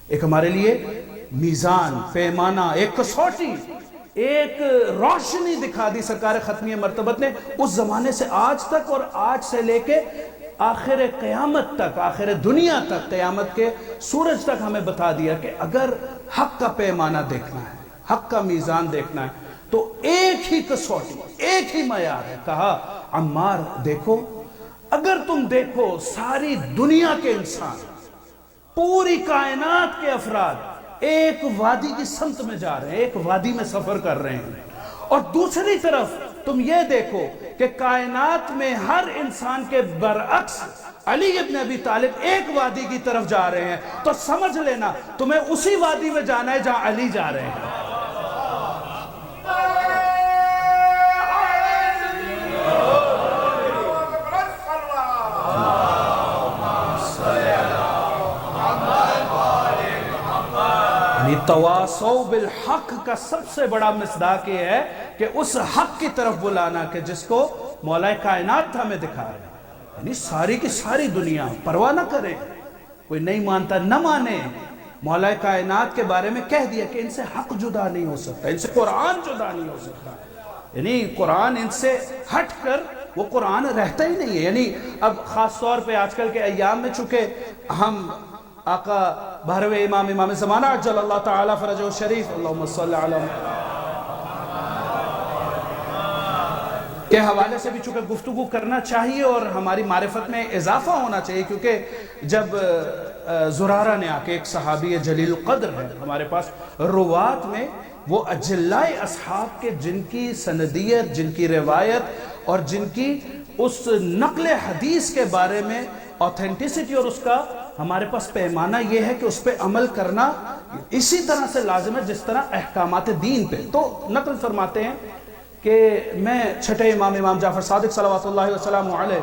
ایک ہمارے لیے میزان، پیمانہ، ایک کسوٹی، ایک روشنی دکھا دی سرکار ختمی مرتبت نے اس زمانے سے آج تک، اور آج سے لے کے آخر قیامت تک، آخر دنیا تک، قیامت کے سورج تک ہمیں بتا دیا کہ اگر حق کا پیمانہ دیکھنا ہے، حق کا میزان دیکھنا ہے تو ایک ہی کسوٹی، ایک ہی معیار ہے۔ کہا عمار دیکھو، اگر تم دیکھو ساری دنیا کے انسان، پوری کائنات کے افراد ایک وادی کی سمت میں جا رہے ہیں، ایک وادی میں سفر کر رہے ہیں، اور دوسری طرف تم یہ دیکھو کہ کائنات میں ہر انسان کے برعکس علی ابن ابی طالب ایک وادی کی طرف جا رہے ہیں، تو سمجھ لینا تمہیں اسی وادی میں جانا ہے جہاں علی جا رہے ہیں۔ تواصوا بالحق کا سب سے بڑا مصداق یہ ہے کہ اس حق کی طرف بلانا کہ جس کو مولا کائنات ہمیں دکھا رہے ہیں، یعنی ساری کی ساری دنیا پرواہ نہ کرے کوئی نہیں مانتا نہ مانے، مولا کائنات کے بارے میں کہہ دیا کہ ان سے حق جدا نہیں ہو سکتا، ان سے قرآن جدا نہیں ہو سکتا، یعنی قرآن ان سے ہٹ کر وہ قرآن رہتا ہی نہیں ہے۔ یعنی اب خاص طور پہ آج کل کے ایام میں چونکہ ہم آقا 12ویں امام زمانہ عجل اللہ تعالیٰ فرجہ شریف اللہم صلی علی کے حوالے سے بھی چونکہ گفتگو کرنا چاہیے اور ہماری معرفت میں اضافہ ہونا چاہیے، کیونکہ جب زرارہ نے آ کے، ایک صحابی جلیل القدر ہے ہمارے پاس روات میں، وہ اجلائے اصحاب کے جن کی سندیت، جن کی روایت اور جن کی اس نقل حدیث کے بارے میں اوتھینٹسٹی اور اس کا ہمارے پاس پیمانہ یہ ہے کہ اس پہ عمل کرنا اسی طرح سے لازم ہے جس طرح احکامات دین پہ۔ تو نقل فرماتے ہیں کہ میں چھٹے امام جعفر صادق صلوات اللہ وسلم علیہ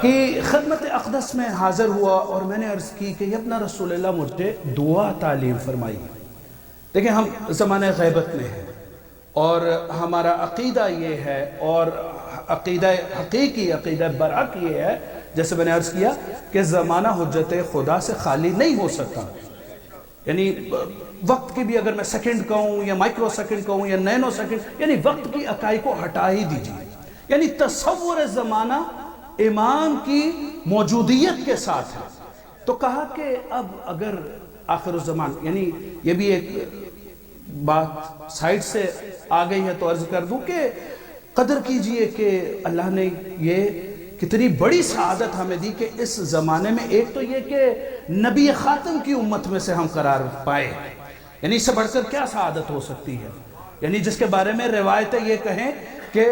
کی خدمت اقدس میں حاضر ہوا اور میں نے عرض کی کہ یا ابن رسول اللہ مجھے دعا تعلیم فرمائی۔ دیکھیں ہم زمانہ غیبت میں ہیں اور ہمارا عقیدہ یہ ہے، اور عقیدہ حقیقی، عقیدہ برحق یہ ہے جیسے میں نے عرض کیا کہ زمانہ حجت خدا سے خالی نہیں ہو سکتا۔ یعنی وقت کی بھی اگر میں سیکنڈ کہوں یا مائکرو سیکنڈ کہوں یا نینو سیکنڈ، یعنی وقت کی اکائی کو ہٹا ہی دیجیے۔ یعنی تصور زمانہ امام کی موجودیت کے ساتھ ہے۔ تو کہا کہ اب اگر آخر الزمان، یعنی یہ بھی ایک بات سائٹ سے آ گئی ہے تو عرض کر دوں کہ قدر کیجئے کہ اللہ نے یہ کتنی بڑی سعادت ہمیں دی کہ اس زمانے میں ایک تو یہ کہ نبی خاتم کی امت میں سے ہم قرار پائے، یعنی اس سے بڑھ کر کیا سعادت ہو سکتی ہے؟ یعنی جس کے بارے میں روایتیں یہ کہیں کہ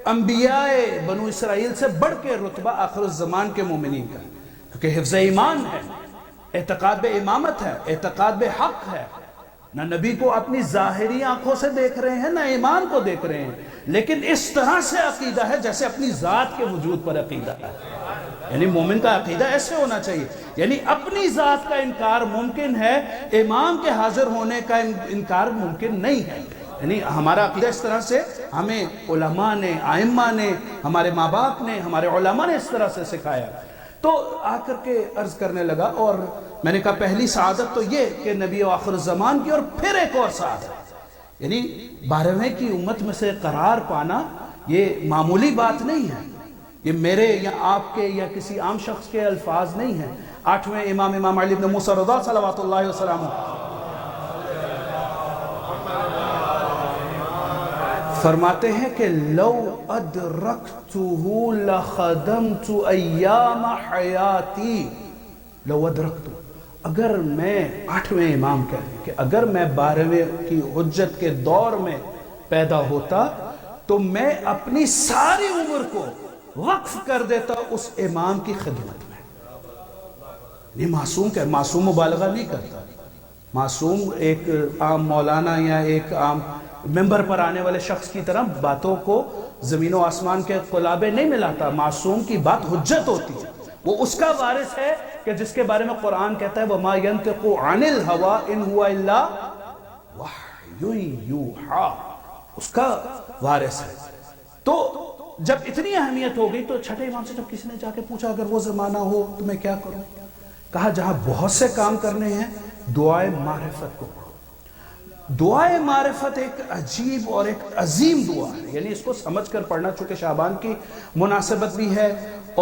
انبیاء بنو اسرائیل سے بڑھ کے رتبہ آخر الزمان کے مومنین کا، کیونکہ حفظ ایمان ہے، اعتقاد بے امامت ہے، اعتقاد بے حق ہے۔ نہ نبی کو اپنی ظاہری آنکھوں سے دیکھ رہے ہیں، نہ ایمان کو دیکھ رہے ہیں، لیکن اس طرح سے عقیدہ ہے جیسے اپنی ذات کے وجود پر عقیدہ ہے۔ یعنی مومن کا عقیدہ ایسے ہونا چاہیے، یعنی اپنی ذات کا انکار ممکن ہے، امام کے حاضر ہونے کا انکار ممکن نہیں ہے۔ یعنی ہمارا عقیدہ اس طرح سے ہمیں علماء نے، ائمہ نے، ہمارے ماں باپ نے، ہمارے علماء نے اس طرح سے سکھایا۔ تو آ کر کے عرض کرنے لگا، اور میں نے کہا پہلی سعادت تو یہ کہ نبی آخر الزمان کی، اور پھر ایک اور سعادت، یعنی 12ویں کی امت میں سے قرار پانا یہ معمولی بات نہیں ہے، یہ میرے یا آپ کے یا کسی عام شخص کے الفاظ نہیں ہیں۔ 8ویں امام علی بن موسیٰ رضا صلوات اللہ وسلم فرماتے ہیں کہ لو ادرکتہ لخدمت ایام حیاتی، لو ادرکتہ، اگر میں 8ویں امام کہتے ہیں کہ اگر میں 12ویں کی حجت کے دور میں پیدا ہوتا تو میں اپنی ساری عمر کو وقف کر دیتا اس امام کی خدمت میں۔ نہیں معصوم کہ معصوم مبالغہ نہیں کرتا، معصوم ایک عام مولانا یا ایک عام ممبر پر آنے والے شخص کی طرح باتوں کو زمین و آسمان کے قلابے نہیں ملاتا۔ معصوم کی بات حجت ہوتی ہے، وہ اس کا وارث ہے کہ جس کے بارے میں قرآن کہتا ہے وَمَا يَنْتِقُ عَنِ الْهَوَىٰ إِنْ هُوَ إِلَّا وَحْيٌ يُوحَىٰ، اس کا وارث ہے۔ تو جب اتنی اہمیت ہو گئی تو چھٹے امام سے جب کسی نے جا کے پوچھا اگر وہ زمانہ ہو تو میں کیا کروں؟ کہا جہاں بہت سے کام کرنے ہیں دعائے معرفت کو پڑھو۔ دعائے معرفت ایک عجیب اور ایک عظیم دعا ہے، یعنی اس کو سمجھ کر پڑھنا، چونکہ شعبان کی مناسبت بھی ہے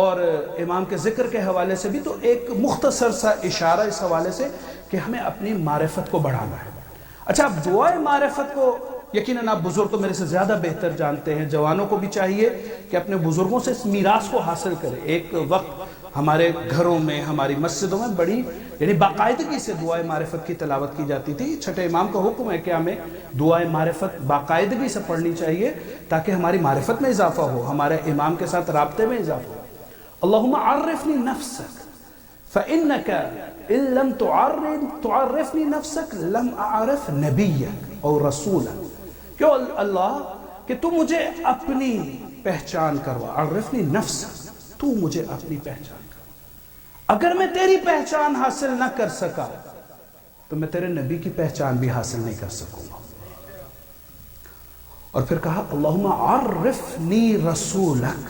اور امام کے ذکر کے حوالے سے بھی، تو ایک مختصر سا اشارہ اس حوالے سے کہ ہمیں اپنی معرفت کو بڑھانا ہے۔ اچھا، اب دعائے معرفت کو یقیناً آپ بزرگ تو میرے سے زیادہ بہتر جانتے ہیں، جوانوں کو بھی چاہیے کہ اپنے بزرگوں سے اس میراث کو حاصل کریں۔ ایک وقت ہمارے گھروں میں، ہماری مسجدوں میں بڑی یعنی باقاعدگی سے دعائے معرفت کی تلاوت کی جاتی تھی۔ چھٹے امام کا حکم ہے کہ ہمیں دعائے معرفت باقاعدگی سے پڑھنی چاہیے تاکہ ہماری معرفت میں اضافہ ہو، ہمارے امام کے ساتھ رابطے میں اضافہ ہو۔ اللہم عرفنی نفسک فإنک ان لم تعرفنی نفسک لم اعرف نبیک اور رسولک، کہ اللہ کہ تو مجھے اپنی پہچان کروا، عرفنی نفسک، تو مجھے اپنی پہچان کروا۔ اگر میں تیری پہچان حاصل نہ کر سکا تو میں تیرے نبی کی پہچان بھی حاصل نہیں کر سکوں گا۔ اور پھر کہا اللہم عرفنی رسولک،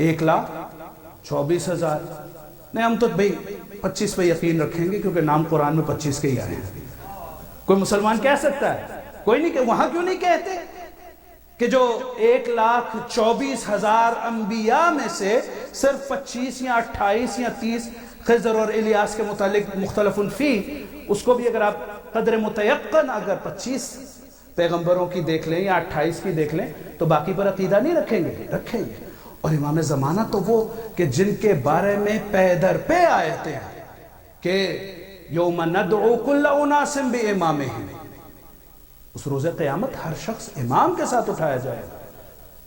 1,24,000। نہیں ہم تو بھئی 25 پہ یقین رکھیں گے کیونکہ نام قرآن میں 25 کے ہی آئے ہیں. کوئی مسلمان کہہ سکتا ہے؟ کوئی نہیں کہ وہاں کیوں نہیں کہتے کہ جو 1,24,000 انبیاء میں سے صرف 25 یا 28 یا 30 خضر اور الیاس کے متعلق مختلف فی، اس کو بھی اگر آپ قدر متیقن اگر 25 پیغمبروں کی دیکھ لیں یا 28 کی دیکھ لیں تو باقی پر عقیدہ نہیں رکھیں گے؟ رکھیں گے. اور امام زمانہ تو وہ کہ جن کے بارے میں پے در پہ آیتیں ہیں کہ یوم ندعو کل اناس بامامہم، اس روز قیامت ہر شخص امام کے ساتھ اٹھایا جائے گا.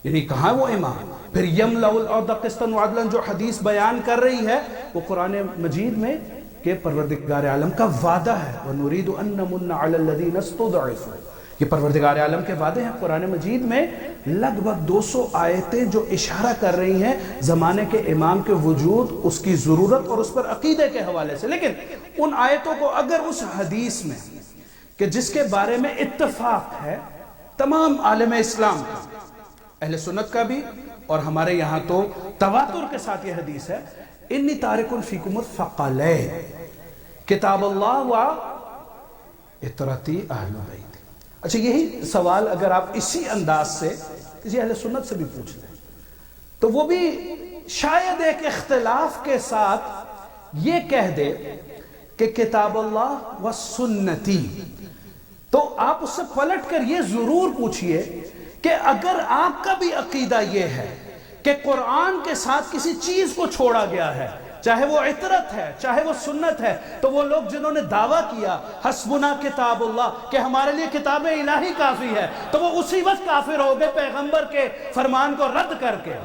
یعنی کہاں وہ امام؟ پھر یملأ الارض قسطا وعدلا جو حدیث بیان کر رہی ہے وہ قرآن مجید میں کہ پروردگار عالم کا وعدہ ہے وَنُرِيدُ أَن نَّمُنَّ عَلَى الَّذِينَ اسْتُضْعِفُوا. یہ پروردگار عالم کے وعدے ہیں. قرآن مجید میں لگ بھگ 200 آیتیں جو اشارہ کر رہی ہیں زمانے کے امام کے وجود، اس کی ضرورت اور اس پر عقیدے کے حوالے سے. لیکن ان آیتوں کو اگر اس حدیث میں کہ جس کے بارے میں اتفاق ہے تمام عالم اسلام کا، اہل سنت کا بھی، اور ہمارے یہاں تو تواتر کے ساتھ یہ حدیث ہے انی تارک فیکم الثقلین کتاب اللہ و اطرتی اہل بیت. اچھا یہی سوال اگر آپ اسی انداز سے کسی اہل سنت سے بھی پوچھ لیں تو وہ بھی شاید ایک اختلاف کے ساتھ یہ کہہ دے کہ کتاب اللہ و سنتی. تو آپ اس سے پلٹ کر یہ ضرور پوچھئے کہ اگر آپ کا بھی عقیدہ یہ ہے کہ قرآن کے ساتھ کسی چیز کو چھوڑا گیا ہے، چاہے وہ عطرت ہے چاہے وہ سنت ہے، تو وہ لوگ جنہوں نے دعویٰ کیا حسبنا کتاب اللہ کہ ہمارے لیے کتاب الہی کافی ہے، تو وہ اسی وقت کافر ہو گئے پیغمبر کے فرمان کو رد کر کے.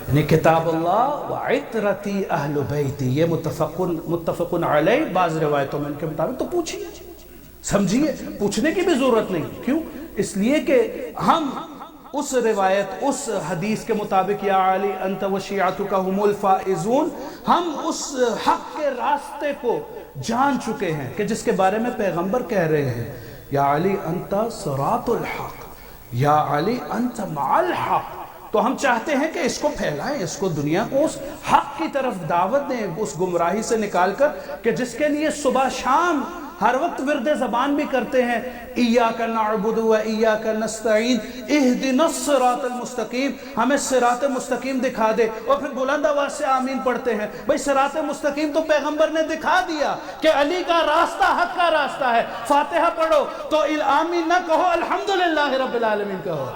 یعنی کتاب اللہ و عطرتی اہل بیتی یہ متفق علیہ بعض روایتوں میں ان کے مطابق. تو پوچھئے، سمجھیے، پوچھنے کی بھی ضرورت نہیں. کیوں؟ اس لیے کہ ہم اس روایت، اس حدیث کے مطابق یا علی انت و شیعتک هم الفائزون، ہم اس حق کے راستے کو جان چکے ہیں کہ جس کے بارے میں پیغمبر کہہ رہے ہیں یا علی انت صراط الحق، یا علی انت مع الحق. تو ہم چاہتے ہیں کہ اس کو پھیلائیں، اس کو دنیا کو اس حق کی طرف دعوت دیں، اس گمراہی سے نکال کر کہ جس کے لیے صبح شام ہر وقت ورد زبان بھی کرتے ہیں ایاک نعبد و ایاک نستعین اہدنا الصراط المستقیم، ہمیں صراط مستقیم دکھا دے، اور پھر بلند آواز سے آمین پڑھتے ہیں. بھئی صراط مستقیم تو پیغمبر نے دکھا دیا کہ علی کا راستہ حق کا راستہ ہے. فاتحہ پڑھو تو آمین نہ کہو، الحمدللہ رب العالمین کہو.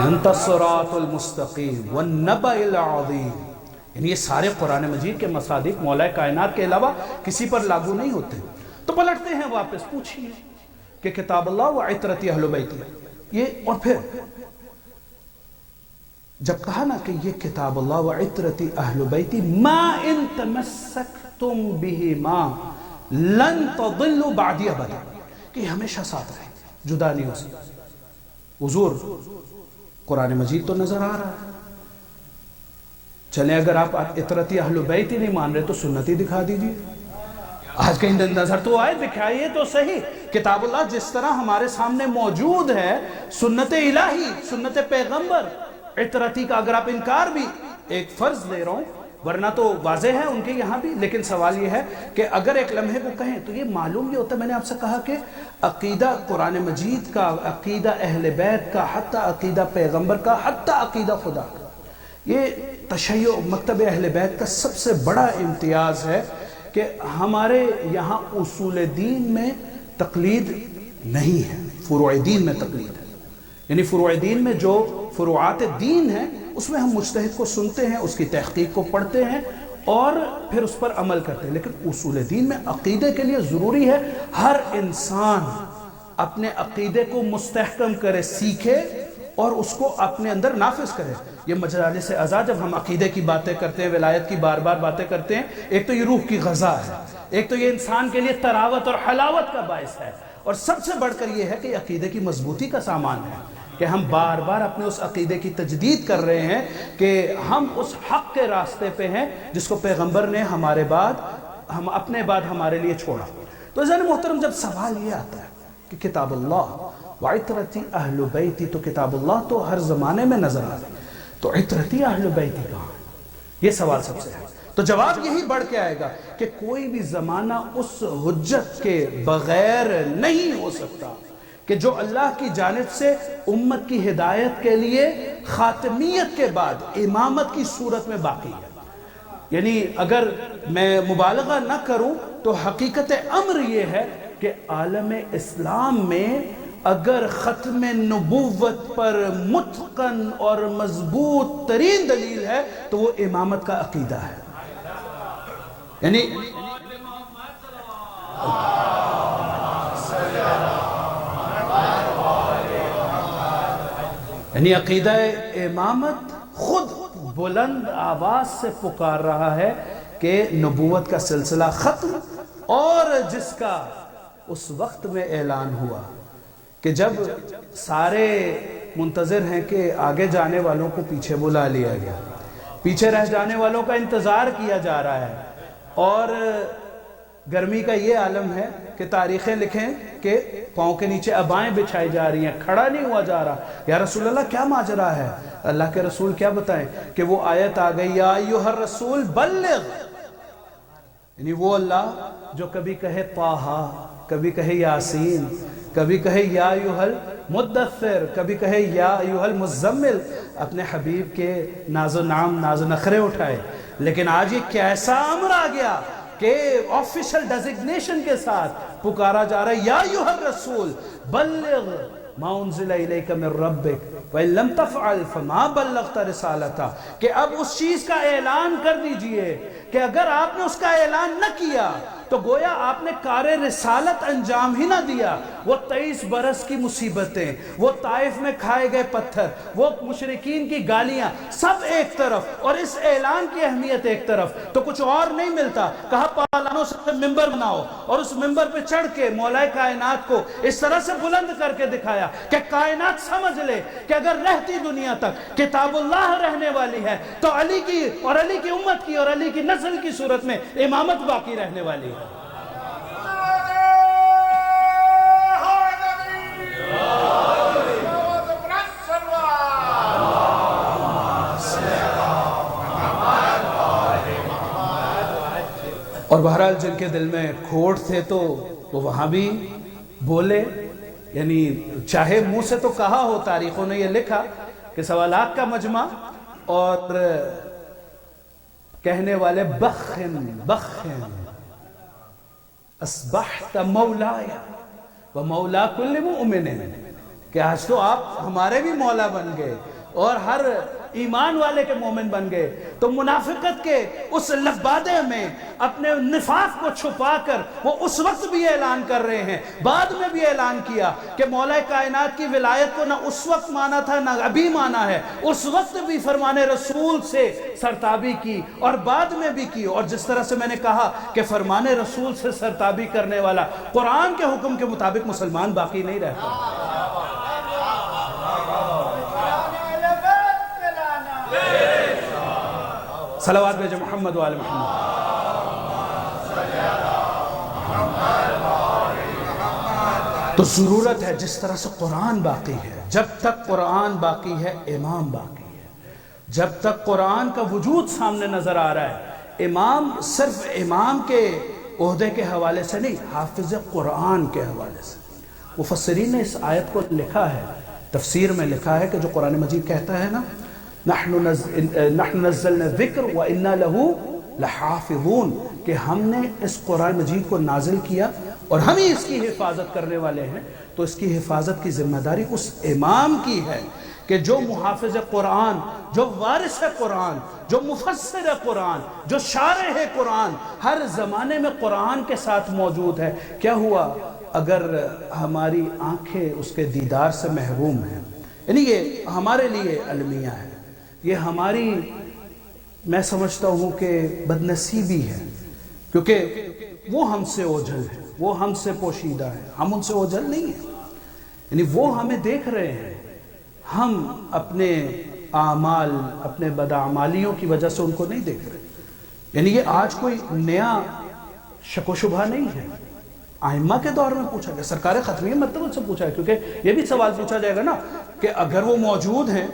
انت الصراط المستقیم والنبأ العظیم. یعنی یہ سارے قرآن مجید کے مصادیق مولا کائنات کے علاوہ کسی پر لاگو نہیں ہوتے. تو پلٹتے ہیں واپس، پوچھئے کہ کتاب اللہ و عطرتی اہل بیت یہ، اور پھر جب کہا نا کہ یہ کتاب اللہ و عطرتی اہل بیتی ما ان تمسکتم بہما لن تضلوا بعدی ابدا، کہ ہمیشہ ساتھ رہیں، جدا نہیں ہو سکتے. حضور قرآن مجید تو نظر آ رہا ہے. چلیں اگر آپ عطرتی اہل بیت ہی نہیں مان رہے تو سنتی دکھا دیجئے. آج کہیں نظر تو آئے، دکھائیے تو صحیح. کتاب اللہ جس طرح ہمارے سامنے موجود ہے، سنت الہی، سنت پیغمبر، عطرتی کا اگر آپ انکار بھی ایک فرض لے رہا ہوں، ورنہ تو واضح ہے ان کے یہاں بھی. لیکن سوال یہ ہے کہ اگر ایک لمحے کو کہیں تو یہ معلوم یہ ہوتا ہے، میں نے آپ سے کہا کہ عقیدہ قرآن مجید کا، عقیدہ اہل بیت کا، حتیٰ عقیدہ پیغمبر کا، حتیٰ عقیدہ خدا کا، یہ تشیع مکتب اہل بیت کا سب سے بڑا امتیاز ہے کہ ہمارے یہاں اصول دین میں تقلید نہیں ہے، فروع دین میں تقلید ہے. یعنی فروع دین میں جو فروعات دین ہیں اس میں ہم مجتہد کو سنتے ہیں، اس کی تحقیق کو پڑھتے ہیں اور پھر اس پر عمل کرتے ہیں. لیکن اصول دین میں عقیدے کے لیے ضروری ہے ہر انسان اپنے عقیدے کو مستحکم کرے، سیکھے اور اس کو اپنے اندر نافذ کرے. یہ مجالس اعضاء جب ہم عقیدے کی باتیں کرتے ہیں، ولایت کی بار بار باتیں کرتے ہیں، ایک تو یہ روح کی غذا ہے، ایک تو یہ انسان کے لیے تراوت اور حلاوت کا باعث ہے، اور سب سے بڑھ کر یہ ہے کہ عقیدے کی مضبوطی کا سامان ہے کہ ہم بار بار اپنے اس عقیدے کی تجدید کر رہے ہیں کہ ہم اس حق کے راستے پہ ہیں جس کو پیغمبر نے اپنے بعد ہمارے لیے چھوڑا۔ تو عزیزان محترم، جب سوال یہ آتا ہے کہ کتاب اللہ وعطرتی اہل بیتی، تو کتاب اللہ تو ہر زمانے میں نظر آ رہی، تو عطرتی اہل بیتی کہاں؟ یہ سوال سب سے ہے۔ تو جواب یہی بڑھ کے آئے گا کہ کوئی بھی زمانہ اس حجت کے بغیر نہیں ہو سکتا کہ جو اللہ کی جانب سے امت کی ہدایت کے لیے خاتمیت کے بعد امامت کی صورت میں باقی ہے۔ یعنی اگر میں مبالغہ نہ کروں تو حقیقت امر یہ ہے کہ عالم اسلام میں اگر ختم نبوت پر متقن اور مضبوط ترین دلیل ہے تو وہ امامت کا عقیدہ ہے۔ یعنی عقیدہ امامت خود بلند آواز سے پکار رہا ہے کہ نبوت کا سلسلہ ختم، اور جس کا اس وقت میں اعلان ہوا کہ جب سارے منتظر ہیں کہ آگے جانے والوں کو پیچھے بلا لیا گیا، پیچھے رہ جانے والوں کا انتظار کیا جا رہا ہے، اور گرمی کا یہ عالم ہے کہ تاریخیں لکھیں کہ پاؤں کے نیچے ابائیں بچھائی جا رہی ہیں، کھڑا نہیں ہوا جا رہا۔ یا رسول اللہ کیا ماجرا ہے؟ اللہ کے رسول کیا بتائیں کہ وہ آیت آ گئی، یا ایھا الرسول بلغ، یعنی وہ اللہ جو کبھی کہے طٰہٰ، کبھی کہے یاسین، کبھی کہے یا ایھا المدثر، کبھی کہے یا ایھا المزمل، اپنے حبیب کے ناز و نام، ناز و نخرے اٹھائے۔ لیکن آج یہ کیسا امر آ گیا کہ آفیشل ڈیزگنیشن کے ساتھ پکارا جا رہا ہے، یا ایھا الرسول بلغ ما انزل الیک من ربک وَإِن لَمْ تَفْعَلْ فَمَا بَلَّغْتَ رِسَالَتَهُ، کہ اب اس چیز کا اعلان کر دیجئے کہ اگر آپ نے اس کا اعلان نہ کیا تو گویا آپ نے کار رسالت انجام ہی نہ دیا۔ وہ 23 برس کی مصیبتیں، وہ طائف میں کھائے گئے پتھر، وہ مشرکین کی گالیاں، سب ایک طرف اور اس اعلان کی اہمیت ایک طرف، تو کچھ اور نہیں ملتا۔ کہا پالانوں سے ممبر بناؤ، اور اس ممبر پہ چڑھ کے مولا کائنات کو اس طرح سے بلند کر کے دکھایا کہ کائنات سمجھ لے کہ اگر رہتی دنیا تک کتاب اللہ رہنے والی ہے تو علی کی اور علی کی امت کی اور علی کی نسل کی صورت میں امامت باقی رہنے والی ہے۔ اور بہرحال جن کے دل میں کھوٹ تھے تو وہ وہاں بھی بولے، یعنی چاہے منہ سے تو کہا ہو، تاریخوں نے یہ لکھا کہ سوالات کا مجمع، اور کہنے والے بخن بخن اصبحت مولایا و مولا کل مؤمن، کہ آج تو آپ ہمارے بھی مولا بن گئے اور ہر ایمان والے کے مومن بن گئے۔ تو منافقت کے اس لبادے میں اپنے نفاق کو چھپا کر وہ اس وقت بھی اعلان کر رہے ہیں، بعد میں بھی اعلان کیا کہ مولا کائنات کی ولایت کو نہ اس وقت مانا تھا نہ ابھی مانا ہے، اس وقت بھی فرمان رسول سے سرتابی کی اور بعد میں بھی کی۔ اور جس طرح سے میں نے کہا کہ فرمان رسول سے سرتابی کرنے والا قرآن کے حکم کے مطابق مسلمان باقی نہیں رہتا۔ صلوات بھیجے محمد و آل محمد۔ تو ضرورت ہے جس طرح سے قرآن باقی ہے، جب تک قرآن باقی ہے امام باقی ہے، جب تک قرآن کا وجود سامنے نظر آ رہا ہے۔ امام صرف امام کے عہدے کے حوالے سے نہیں، حافظ قرآن کے حوالے سے۔ مفسرین نے اس آیت کو لکھا ہے، تفسیر میں لکھا ہے کہ جو قرآن مجید کہتا ہے نا نحن نزلنا الذکر وَإِنَّا لَهُ لَحَافِظُونَ، کہ ہم نے اس قرآن مجید کو نازل کیا اور ہم ہی اس کی حفاظت کرنے والے ہیں، تو اس کی حفاظت کی ذمہ داری اس امام کی ہے کہ جو محافظ قرآن، جو وارث قرآن، جو مفسر قرآن، جو شارح قرآن، ہر زمانے میں قرآن کے ساتھ موجود ہے۔ کیا ہوا اگر ہماری آنکھیں اس کے دیدار سے محروم ہیں؟ یعنی یہ ہمارے لیے المیہ ہے، یہ ہماری، میں سمجھتا ہوں کہ بدنصیبی ہے، کیونکہ وہ ہم سے اوجھل ہے، وہ ہم سے پوشیدہ ہے، ہم ان سے اوجھل نہیں ہیں. یعنی وہ ہمیں دیکھ رہے ہیں، ہم اپنے اعمال، اپنے بدعمالیوں کی وجہ سے ان کو نہیں دیکھ رہے. یعنی یہ آج کوئی نیا شک و شبہ نہیں ہے. ائمہ کے دور میں پوچھا گیا، سرکار ختمیہ مرتبہ سے پوچھا ہے، کیونکہ یہ بھی سوال پوچھا جائے گا نا کہ اگر وہ موجود ہیں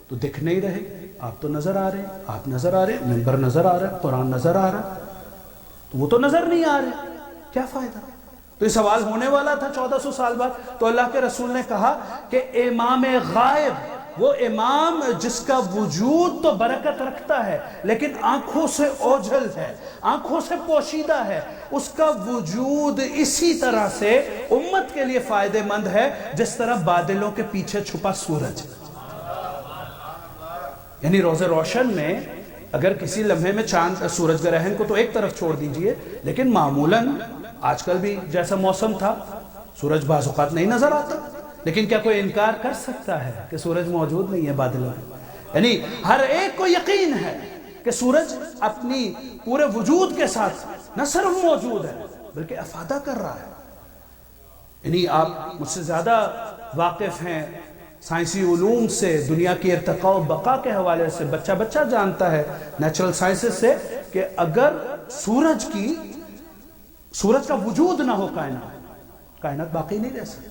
تو دکھ نہیں رہے. آپ تو نظر آ رہے ہیں، آپ نظر آ رہے ہیں، منبر نظر آ رہا ہے، قرآن نظر آ رہا ہے، تو وہ تو نظر نہیں آ رہے، کیا فائدہ؟ تو یہ سوال ہونے والا تھا 1400 سال بعد. تو اللہ کے رسول نے کہا کہ امام غائب، وہ امام جس کا وجود تو برکت رکھتا ہے لیکن آنکھوں سے اوجھل ہے، آنکھوں سے پوشیدہ ہے، اس کا وجود اسی طرح سے امت کے لیے فائدہ مند ہے جس طرح بادلوں کے پیچھے چھپا سورج. یعنی روز روشن میں اگر کسی لمحے میں چاند سورج گرہن کو تو ایک طرف چھوڑ دیجئے، لیکن معمولاً آج کل بھی جیسا موسم تھا سورج بعض اوقات نہیں نظر آتا، لیکن کیا کوئی انکار کر سکتا ہے کہ سورج موجود نہیں ہے بادلوں میں؟ یعنی ہر ایک کو یقین ہے کہ سورج اپنی پورے وجود کے ساتھ نہ صرف موجود ہے بلکہ افادہ کر رہا ہے. یعنی آپ مجھ سے زیادہ واقف ہیں سائنسی علوم سے، دنیا کی ارتقاء و بقا کے حوالے سے. بچہ جانتا ہے نیچرل سائنسز سے کہ اگر سورج کا وجود نہ ہو کائنات باقی نہیں رہ سکتی،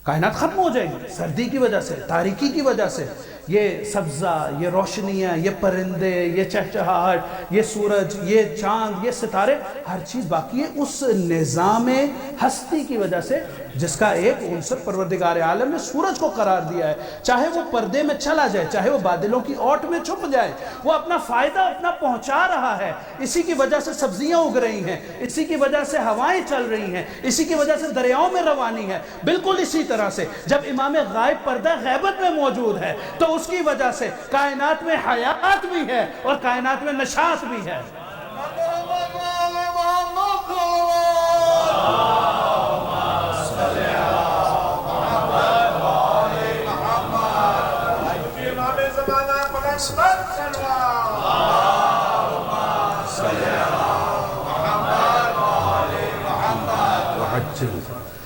کائنات ختم ہو جائے گی. سردی کی وجہ سے، تاریکی کی وجہ سے یہ سبزہ، یہ روشنیاں، یہ پرندے، یہ چہچہاہٹ، یہ سورج، یہ چاند، یہ ستارے، ہر چیز باقی ہے اس نظام ہستی کی وجہ سے جس کا ایک عنصر پروردگار عالم نے سورج کو قرار دیا ہے. چاہے وہ پردے میں چلا جائے، چاہے وہ بادلوں کی اوٹ میں چھپ جائے، وہ اپنا فائدہ اپنا پہنچا رہا ہے. اسی کی وجہ سے سبزیاں اگ رہی ہیں، اسی کی وجہ سے ہوائیں چل رہی ہیں، اسی کی وجہ سے دریاؤں میں روانی ہے. بالکل اسی طرح سے جب امام غائب پردہ غیبت میں موجود ہے تو اس کی وجہ سے کائنات میں حیات بھی ہے اور کائنات میں نشاط بھی ہے.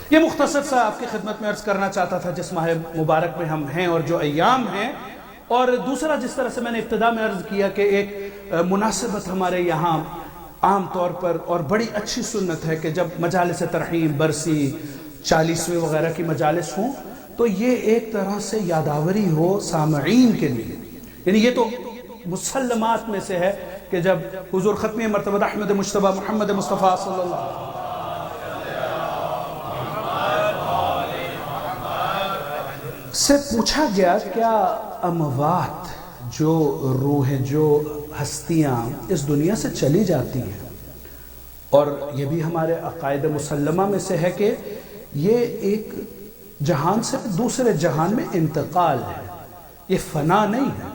یہ مختصر سا آپ کی خدمت میں عرض کرنا چاہتا تھا جس ماہ مبارک میں ہم ہیں اور جو ایام ہیں. اور دوسرا جس طرح سے میں نے ابتدا میں عرض کیا کہ ایک مناسبت ہمارے یہاں عام طور پر اور بڑی اچھی سنت ہے کہ جب مجالس ترحیم، برسی، 40ویں وغیرہ کی مجالس ہوں تو یہ ایک طرح سے یاداوری ہو سامعین کے لیے. یعنی یہ تو مسلمات میں سے ہے کہ جب حضور ختمی مرتبہ احمد مجتبی محمد مصطفیٰ صلی اللہ علیہ وسلم سے پوچھا گیا کیا اموات جو روحیں، جو ہستیاں اس دنیا سے چلی جاتی ہیں، اور یہ بھی ہمارے عقائد مسلمہ میں سے ہے کہ یہ ایک جہان سے دوسرے جہان میں انتقال ہے، یہ فنا نہیں ہے،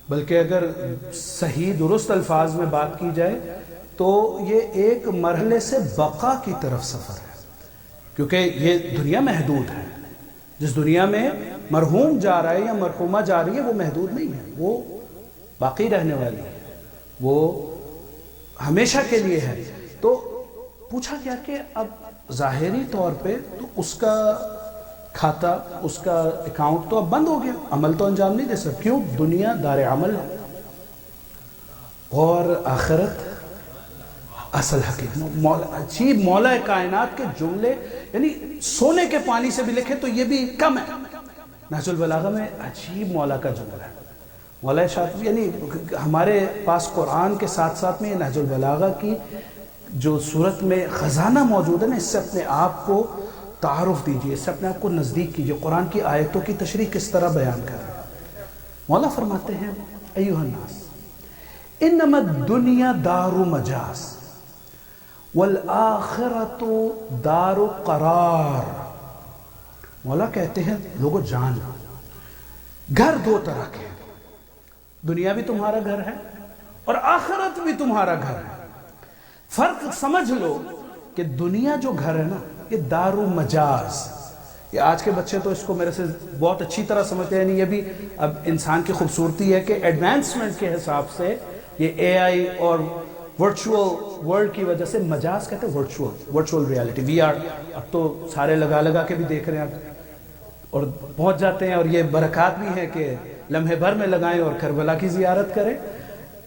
بلکہ اگر صحیح درست الفاظ میں بات کی جائے تو یہ ایک مرحلے سے بقا کی طرف سفر ہے. کیونکہ یہ دنیا محدود ہے، جس دنیا میں مرحوم جا رہا ہے یا مرحومہ جا رہی ہے وہ محدود نہیں ہے، وہ باقی رہنے والی ہے، وہ ہمیشہ کے لیے ہے. تو پوچھا گیا کہ اب ظاہری طور پہ تو اس کا کھاتا، اس کا اکاؤنٹ تو اب بند ہو گیا، عمل تو انجام نہیں دے سکتا. کیوں؟ دنیا دار عمل ہے اور آخرت اصل حقیقت. عجیب مولا کائنات کے جملے، یعنی سونے کے پانی سے بھی لکھے تو یہ بھی کم ہے. نہج البلاغہ میں عجیب مولا کا جملہ ہے. مولا شاطبی، یعنی ہمارے پاس قرآن کے ساتھ ساتھ میں نہج البلاغہ کی جو صورت میں خزانہ موجود ہے نا، اس سے اپنے آپ کو تعارف دیجئے، اس سے اپنے آپ کو نزدیک کیجئے. قرآن کی آیتوں کی تشریح کس طرح بیان کر رہے ہیں. مولا فرماتے ہیں ایھا الناس انما الدنیا دار مجاز والآخرت دار قرار. مولا کہتے ہیں لوگوں جان، گھر دو طرح کے ہیں، دنیا بھی تمہارا گھر ہے اور آخرت بھی تمہارا گھر ہے. فرق سمجھ لو کہ دنیا جو گھر ہے نا یہ دار مجاز. یہ آج کے بچے تو اس کو میرے سے بہت اچھی طرح سمجھتے ہیں. یہ بھی اب انسان کی خوبصورتی ہے کہ ایڈوانسمنٹ کے حساب سے یہ اے آئی اور ورچوئل ورلڈ کی وجہ سے، مجاز کہتے ہیں ورچوئل ریالٹی، وی آر، اب تو سارے لگا کے بھی دیکھ رہے ہیں اور پہنچ جاتے ہیں، اور یہ برکات بھی ہے کہ لمحے بھر میں لگائیں اور کربلا کی زیارت کریں،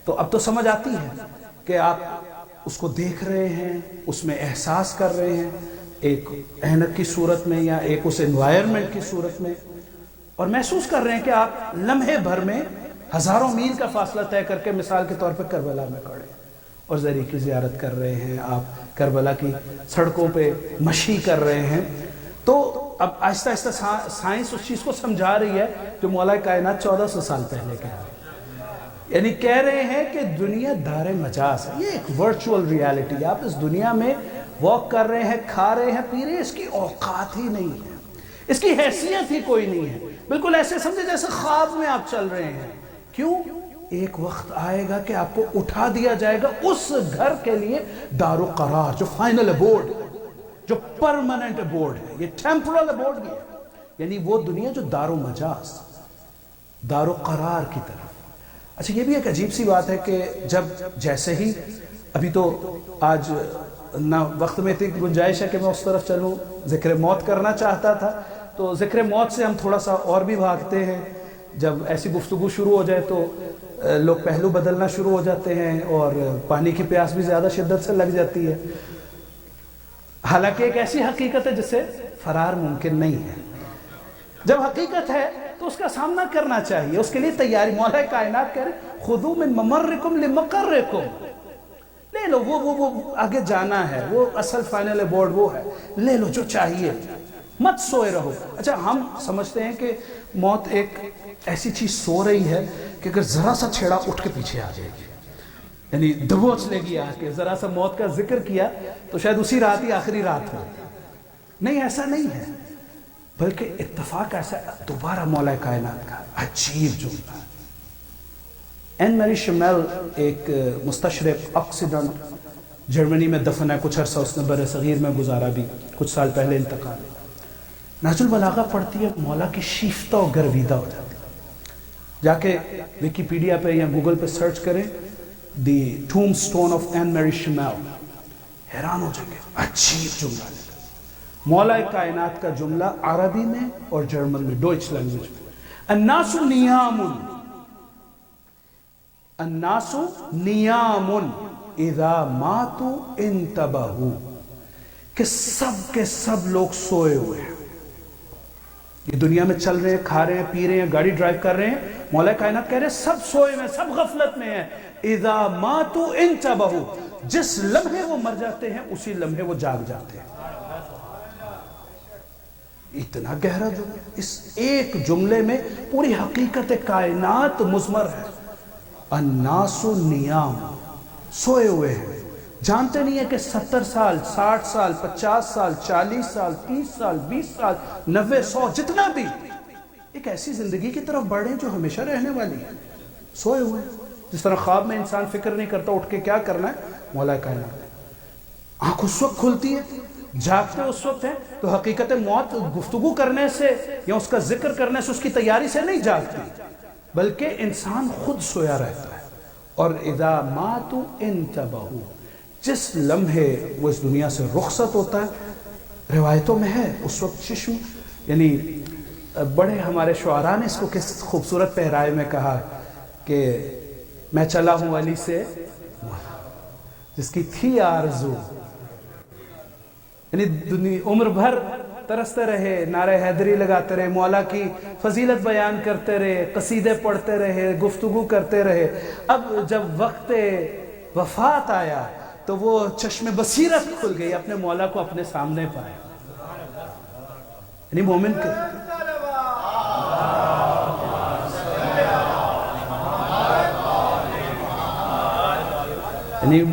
تو اب تو سمجھ آتی ہے کہ آپ اس کو دیکھ رہے ہیں، اس میں احساس کر رہے ہیں، ایک اینک کی صورت میں یا ایک اس انوائرمنٹ کی صورت میں، اور محسوس کر رہے ہیں کہ آپ لمحے بھر میں ہزاروں میل کا فاصلہ طے کر کے مثال کے طور پہ کربلا میں کھڑے ہیں اور زری کی زیارت کر رہے ہیں، آپ کربلا کی سڑکوں پہ مشی کر رہے ہیں۔ تو اب آہستہ آہستہ سائنس اس چیز کو سمجھا رہی ہے جو مولا کائنات 1400 سال پہلے کہہ رہے ہیں، یعنی کہہ رہے ہیں کہ دنیا دار مجاز ہے، یہ ایک ورچوئل ریالٹی ہے، آپ اس دنیا میں واک کر رہے ہیں، کھا رہے ہیں، پی رہے ہیں، اس کی اوقات ہی نہیں ہے، اس کی حیثیت ہی کوئی نہیں ہے، بالکل ایسے سمجھے جیسے خواب میں آپ چل رہے ہیں۔ کیوں؟ ایک وقت آئے گا کہ آپ کو اٹھا دیا جائے گا اس گھر کے لیے دار و قرار، جو فائنل ابورڈ، جو پرماننٹ ابورڈ ہے، یہ ٹیمپورل ابورڈ نہیں ہے، یعنی وہ دنیا جو دار و مجاز، دار و قرار کی طرف۔ اچھا یہ بھی ایک عجیب سی بات ہے کہ جب جیسے ہی، ابھی تو آج نہ وقت میں اتنی گنجائش ہے کہ میں اس طرف چلوں، ذکر موت کرنا چاہتا تھا، تو ذکر موت سے ہم تھوڑا سا اور بھی بھاگتے ہیں، جب ایسی گفتگو شروع ہو جائے تو لوگ پہلو بدلنا شروع ہو جاتے ہیں اور پانی کی پیاس بھی زیادہ شدت سے لگ جاتی ہے، حالانکہ ایک ایسی حقیقت ہے جس سے فرار ممکن نہیں ہے۔ جب حقیقت ہے تو اس کا سامنا کرنا چاہیے، اس کے لیے تیاری۔ مولا کائنات کہہ رہے خذو من ممرکم لمقرکم، لے لو، وہ آگے جانا ہے، وہ اصل فائنل ابورڈ وہ ہے، لے لو جو چاہیے، مت سوئے رہو۔ اچھا ہم سمجھتے ہیں کہ موت ایک ایسی چیز سو رہی ہے کہ اگر ذرا سا چھیڑا اٹھ کے پیچھے آ جائے گی، یعنی دبوچ لے گی آ کے، ذرا سا موت کا ذکر کیا تو شاید اسی رات ہی آخری رات ہو۔ نہیں، ایسا نہیں ہے، بلکہ اتفاق ایسا ہے۔ دوبارہ مولا کائنات کا عجیب جملہ، این میری شمیل ایک مستشرق آکسیڈنٹ جرمنی میں دفن ہے، کچھ عرصہ اس نے بر صغیر میں گزارا بھی، کچھ سال پہلے انتقال ہے۔ نہج البلاغہ پڑھتی ہے، مولا کی شیفتہ و گرویدہ ہو جاتی ہے۔ جا کے ویکیپیڈیا پہ یا گوگل پہ سرچ کریں دی ٹوم سٹون آف این میری شمیل، حیران ہو جائیں گے، عجیب جملہ لکھا، مولا کائنات کا جملہ عربی میں اور جرمن میں، ڈوئچ لینگویج میں۔ الناس نیام، الناس نیام اذا ماتوا انتبہوا، کہ سب کے سب لوگ سوئے ہوئے ہیں، یہ دنیا میں چل رہے ہیں، کھا رہے ہیں، پی رہے ہیں، گاڑی ڈرائیو کر رہے ہیں، مولا کائنات کہہ رہے ہیں سب سوئے میں، سب غفلت میں ہیں۔ اذا ماتوا انتبہوا، جس لمحے وہ مر جاتے ہیں اسی لمحے وہ جاگ جاتے ہیں۔ اتنا گہرا جملہ، اس ایک جملے میں پوری حقیقت کائنات مضمر ہے۔ الناس نیام، سوئے ہوئے ہیں، جانتے نہیں ہیں کہ 70 سال، 60 سال، 50 سال، 40 سال، 30 سال، 20 سال، 90، 100، جتنا بھی، ایک ایسی زندگی کی طرف بڑھیں جو ہمیشہ رہنے والی ہے۔ سوئے ہوئے ہیں، جس طرح خواب میں انسان فکر نہیں کرتا اٹھ کے کیا کرنا ہے، مولا کائنات آنکھ اس وقت کھلتی ہے، جاگتے اس وقت ہے، تو حقیقت موت گفتگو کرنے سے یا اس کا ذکر کرنے سے، اس کی تیاری سے نہیں جاگتی، بلکہ انسان خود سویا رہتا ہے۔ اور اذا ماتوا انتبہوا، جس لمحے وہ اس دنیا سے رخصت ہوتا ہے، روایتوں میں ہے اس وقت چشم، یعنی بڑے ہمارے شعراء نے اس کو کس خوبصورت پہرائے میں کہا کہ میں چلا ہوں علی سے، جس کی تھی آرزو، یعنی عمر بھر ترستے رہے، نعرہ حیدری لگاتے رہے، مولا کی فضیلت بیان کرتے رہے، قصیدے پڑھتے رہے، گفتگو کرتے رہے، اب جب وقت وفات آیا تو وہ چشم بصیرت کھل گئی، اپنے مولا کو اپنے سامنے پایا۔ یعنی مومن کے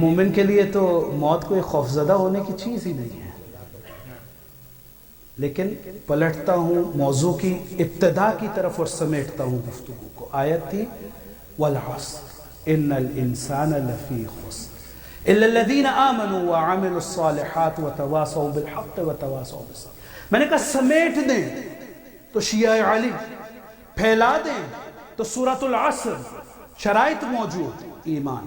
مومن کے لیے تو موت کوئی خوفزدہ ہونے کی چیز ہی نہیں ہے۔ لیکن پلٹتا ہوں موضوع کی ابتدا کی طرف اور سمیٹتا ہوں گفتگو کو۔ آیت تھی وَالْعَصْرِ إِنَّ الْإِنسَانَ لَفِي خُسْرٍ إِلَّا الَّذِينَ آمَنُوا وَعَمِلُوا الصَّالِحَاتِ وَتَوَاصَوْا بِالْحَقِّ وَتَوَاصَوْا بِالصَّبْرِ۔ میں نے کہا سمیٹ دیں تو شیعہ علی، پھیلا دیں تو سورۃ العصر، شرائط موجود، ایمان،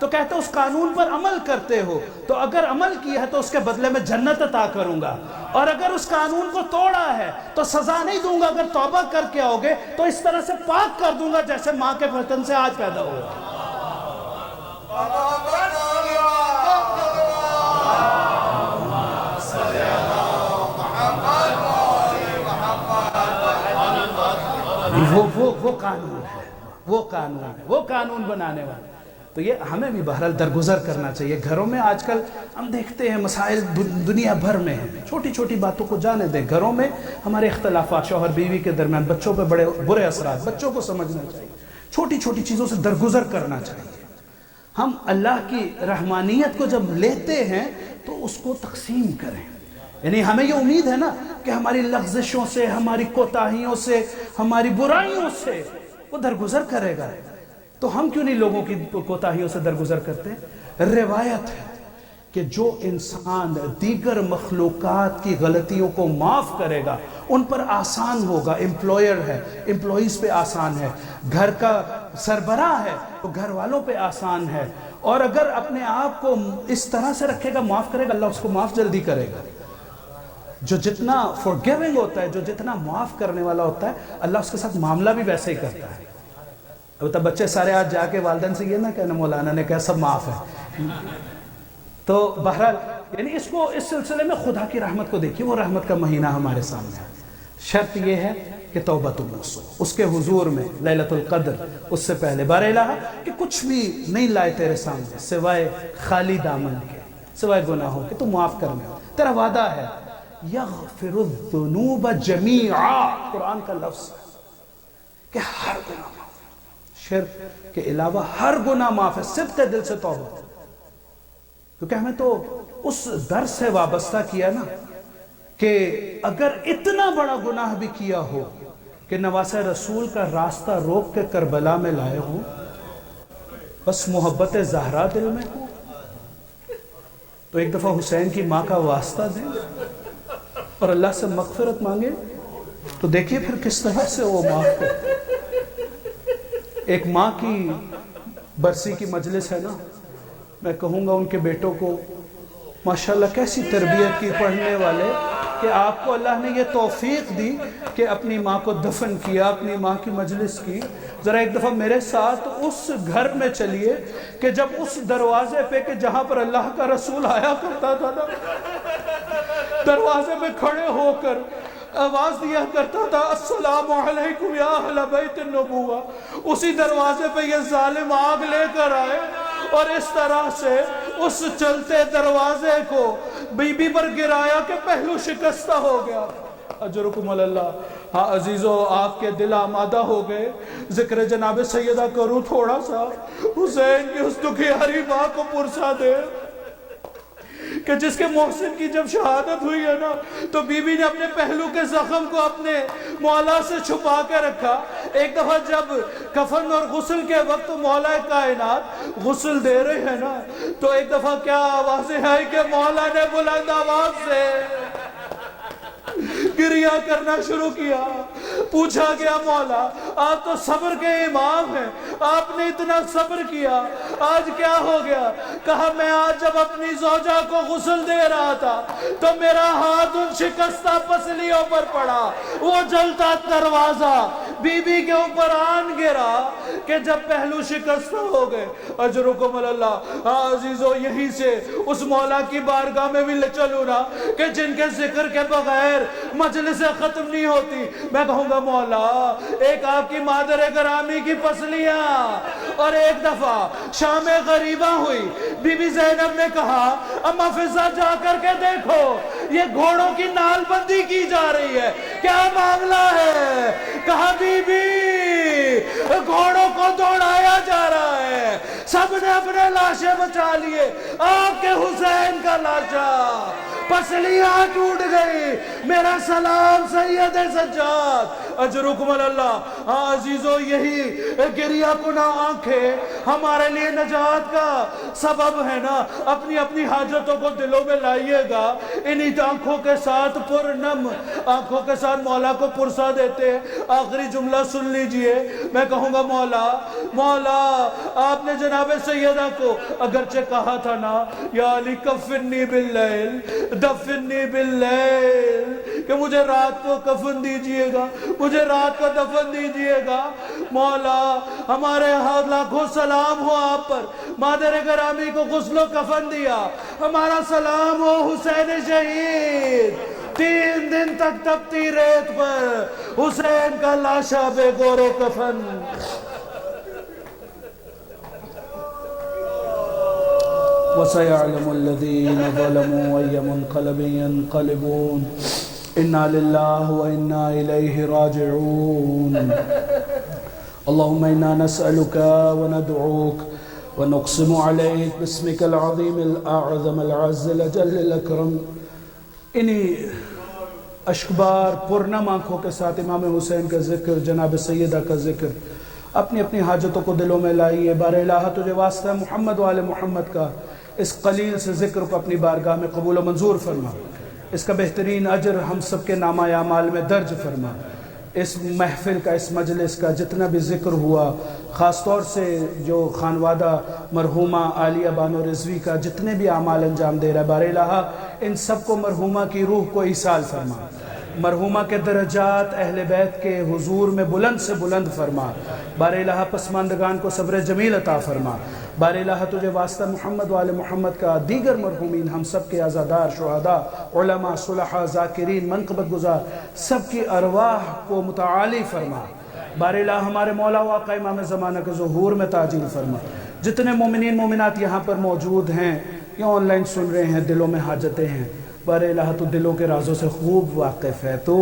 تو کہتے اس قانون پر عمل کرتے ہو تو اگر عمل کیا ہے تو اس کے بدلے میں جنت عطا کروں گا، اور اگر اس قانون کو توڑا ہے تو سزا نہیں دوں گا، اگر توبہ کر کے آؤ گے تو اس طرح سے پاک کر دوں گا جیسے ماں کے برتن سے آج پیدا ہوا۔ وہ قانون ہے، وہ قانون بنانے والا۔ تو یہ ہمیں بھی بہرحال درگزر کرنا چاہیے۔ گھروں میں آج کل ہم دیکھتے ہیں مسائل دنیا بھر میں ہیں، چھوٹی چھوٹی باتوں کو جانے دیں۔ گھروں میں ہمارے اختلافات شوہر بیوی کے درمیان، بچوں پہ بڑے برے اثرات، بچوں کو سمجھنا چاہیے، چھوٹی چھوٹی چیزوں سے درگزر کرنا چاہیے۔ ہم اللہ کی رحمانیت کو جب لیتے ہیں تو اس کو تقسیم کریں، یعنی ہمیں یہ امید ہے نا کہ ہماری لغزشوں سے، ہماری کوتاہیوں سے، ہماری برائیوں سے وہ درگزر کرے گا، تو ہم کیوں نہیں لوگوں کی کوتاہیوں سے درگزر کرتے ہیں؟ روایت ہے کہ جو انسان دیگر مخلوقات کی غلطیوں کو معاف کرے گا ان پر آسان ہوگا۔ امپلائر ہے، امپلائیز پہ آسان ہے، گھر کا سربراہ ہے تو گھر والوں پہ آسان ہے، اور اگر اپنے آپ کو اس طرح سے رکھے گا، معاف کرے گا، اللہ اس کو معاف جلدی کرے گا۔ جو جتنا forgiving ہوتا ہے، جو جتنا معاف کرنے والا ہوتا ہے، اللہ اس کے ساتھ معاملہ بھی ویسے ہی کرتا ہے۔ اب تب بچے سارے آج جا کے والدین سے یہ نہ کہنا مولانا نے کہا سب معاف ہے۔ تو بہرحال یعنی اس سلسلے میں خدا کی رحمت کو دیکھیے، وہ رحمت کا مہینہ ہمارے سامنے ہے۔ شرط یہ ہے کہ توبۃ النصوح، اس کے حضور میں لیلۃ القدر، اس سے پہلے بار الہ کہ کچھ بھی نہیں لائے تیرے سامنے سوائے خالی دامن کے، سوائے گناہوں کے، تو معاف کرنے والا تیرا وعدہ ہے۔ یغفر الذنوب جمیعا، قرآن کا لفظ ہے کہ ہر گناہ معاف ہے، شرک کے علاوہ ہر گناہ معاف ہے، صدق دل سے توبہ، کیونکہ ہمیں تو اس در سے وابستہ کیا نا کہ اگر اتنا بڑا گناہ بھی کیا ہو کہ نواسہ رسول کا راستہ روک کے کربلا میں لائے ہوں، بس محبت زہرا دل میں ہو تو ایک دفعہ حسین کی ماں کا واسطہ دیں اور اللہ سے مغفرت مانگے، تو دیکھیے پھر کس طرح سے وہ معاف کرتے۔ ایک ماں کی برسی کی مجلس ہے نا، میں کہوں گا ان کے بیٹوں کو ماشاءاللہ کیسی تربیت کی پڑھنے والے کہ آپ کو اللہ نے یہ توفیق دی کہ اپنی ماں کو دفن کیا، اپنی ماں کی مجلس کی۔ ذرا ایک دفعہ میرے ساتھ اس گھر میں چلیے کہ جب اس دروازے پہ کہ جہاں پر اللہ کا رسول آیا کرتا تھا نا، دروازے پہ کھڑے ہو کر آواز دیا کرتا تھا السلام علیکم یا اہل بیت النبوہ، اسی دروازے پہ یہ ظالم آگ لے کر آئے اور اس طرح سے اس چلتے دروازے کو بی بی پر گرایا کہ پہلو شکستہ ہو گیا۔ اجرکم اللہ۔ ہاں عزیزو، آپ کے دل آمادہ ہو گئے، ذکر جناب سیدہ کروں تھوڑا سا، حسین کی اس دکھیاری ماں کو پرسا دے کہ جس کے محسن کی جب شہادت ہوئی ہے نا تو بی بی نے اپنے پہلو کے زخم کو اپنے مولا سے چھپا کے رکھا۔ ایک دفعہ جب کفن اور غسل کے وقت مولا کائنات غسل دے رہے ہیں نا تو ایک دفعہ کیا آوازیں آئی کہ مولا نے بلند آواز سے گریہ کرنا شروع کیا۔ پوچھا گیا مولا آپ تو صبر کے امام ہیں، آپ نے اتنا صبر کیا، آج کیا ہو گیا؟ کہا میں آج جب اپنی زوجہ کو غسل دے رہا تھا تو میرا ہاتھ ان شکستہ پسلیوں پر پڑا، وہ جلتا دروازہ بی بی کے اوپر آن گرا کہ جب پہلو شکستہ ہو گئے۔ اجرکم اللہ۔ عزیزو یہیں سے اس مولا کی بارگاہ میں بھی لے چلوں نا کہ جن کے ذکر کے بغیر مجلس ختم نہیں ہوتی۔ میں کہوں گا مولا ایک آپ کی مادر گرامی کی پسلیاں، اور ایک دفعہ شام غریبہ ہوئی، بی بی زینب نے کہا اما فضہ جا کر کے دیکھو یہ گھوڑوں کی نال بندی کی جا رہی ہے، کیا معاملہ ہے؟ کہا بی بی گھوڑوں کو دوڑایا جا رہا ہے، سب نے اپنے لاشیں بچا لیے، آپ کے حسین کا لاشا پسلیاں ٹوٹ گئی۔ میرا سلام سید سجاد اجرکم اللہ۔ ہاں عزیزو، یہی گریہ کنا آنکھیں ہمارے لیے نجات کا سبب ہے نا۔ اپنی اپنی حاجتوں کو دلوں میں لائیے گا، انہی آنکھوں کے ساتھ پرنم آنکھوں کے ساتھ مولا کو پرسا دیتے ہیں۔ آخری جملہ سن لیجئے، میں کہوں گا مولا مولا، آپ نے جناب سیدہ کو اگرچہ کہا تھا نا یا علی کفنی باللیل دفنی باللیل، کہ مجھے رات کو کفن دیجئے گا، مجھے رات کو دفن دیجئے گا۔ مولا ہمارے ہاں لاکھوں سلام ہو آپ پر، مادر گرامی کو غسل و کفن دیا، ہمارا سلام ہو حسین شہید، 3 دن تک تپتی ریت پر حسین کا لاشا بے گور و کفن۔ وَسَيَعْلَمُ الَّذِينَ ظَلَمُوا أَيَّ مُنْقَلَبٍ يَنْقَلِبُونَ إِنَّا لِلَّهِ وَإِنَّا إِلَيْهِ رَاجِعُونَ اللهم إنا نسألك وندعوك ونقسم عليك باسمك العظيم الأعظم العز الأجل الأكرم۔ انہی اشکبار پرنم آنکھوں کے ساتھ امام حسین کا ذکر، جناب سیدہ کا ذکر، اپنی اپنی حاجتوں کو دلوں میں لائیے۔ بار الہ تجھے واسطہ محمد وآل محمد کا اس قلیل سے ذکر کو اپنی بارگاہ میں قبول و منظور فرما، اس کا بہترین اجر ہم سب کے نامہ اعمال میں درج فرما۔ اس محفل کا، اس مجلس کا جتنا بھی ذکر ہوا، خاص طور سے جو خانوادہ مرحومہ عالیہ بانو رضوی کا جتنے بھی اعمال انجام دے رہا ہے، بار الہ ان سب کو مرحومہ کی روح کو ایصال فرما، مرحومہ کے درجات اہل بیت کے حضور میں بلند سے بلند فرما۔ بار الہ پسماندگان کو صبر جمیل عطا فرما۔ بار الہ تجھے واسطہ محمد وآل محمد کا دیگر مرحومین، ہم سب کے عزادار، شہداء، علماء، صلحاء، ذاکرین، منقبت گزار سب کی ارواح کو متعالی فرما۔ بار الہ ہمارے مولا و آقا امام زمانہ کے ظہور میں تعجیل فرما۔ جتنے مومنین مومنات یہاں پر موجود ہیں یا آن لائن سن رہے ہیں، دلوں میں حاجتیں ہیں، بار الہ تو دلوں کے رازوں سے خوب واقف ہے، تو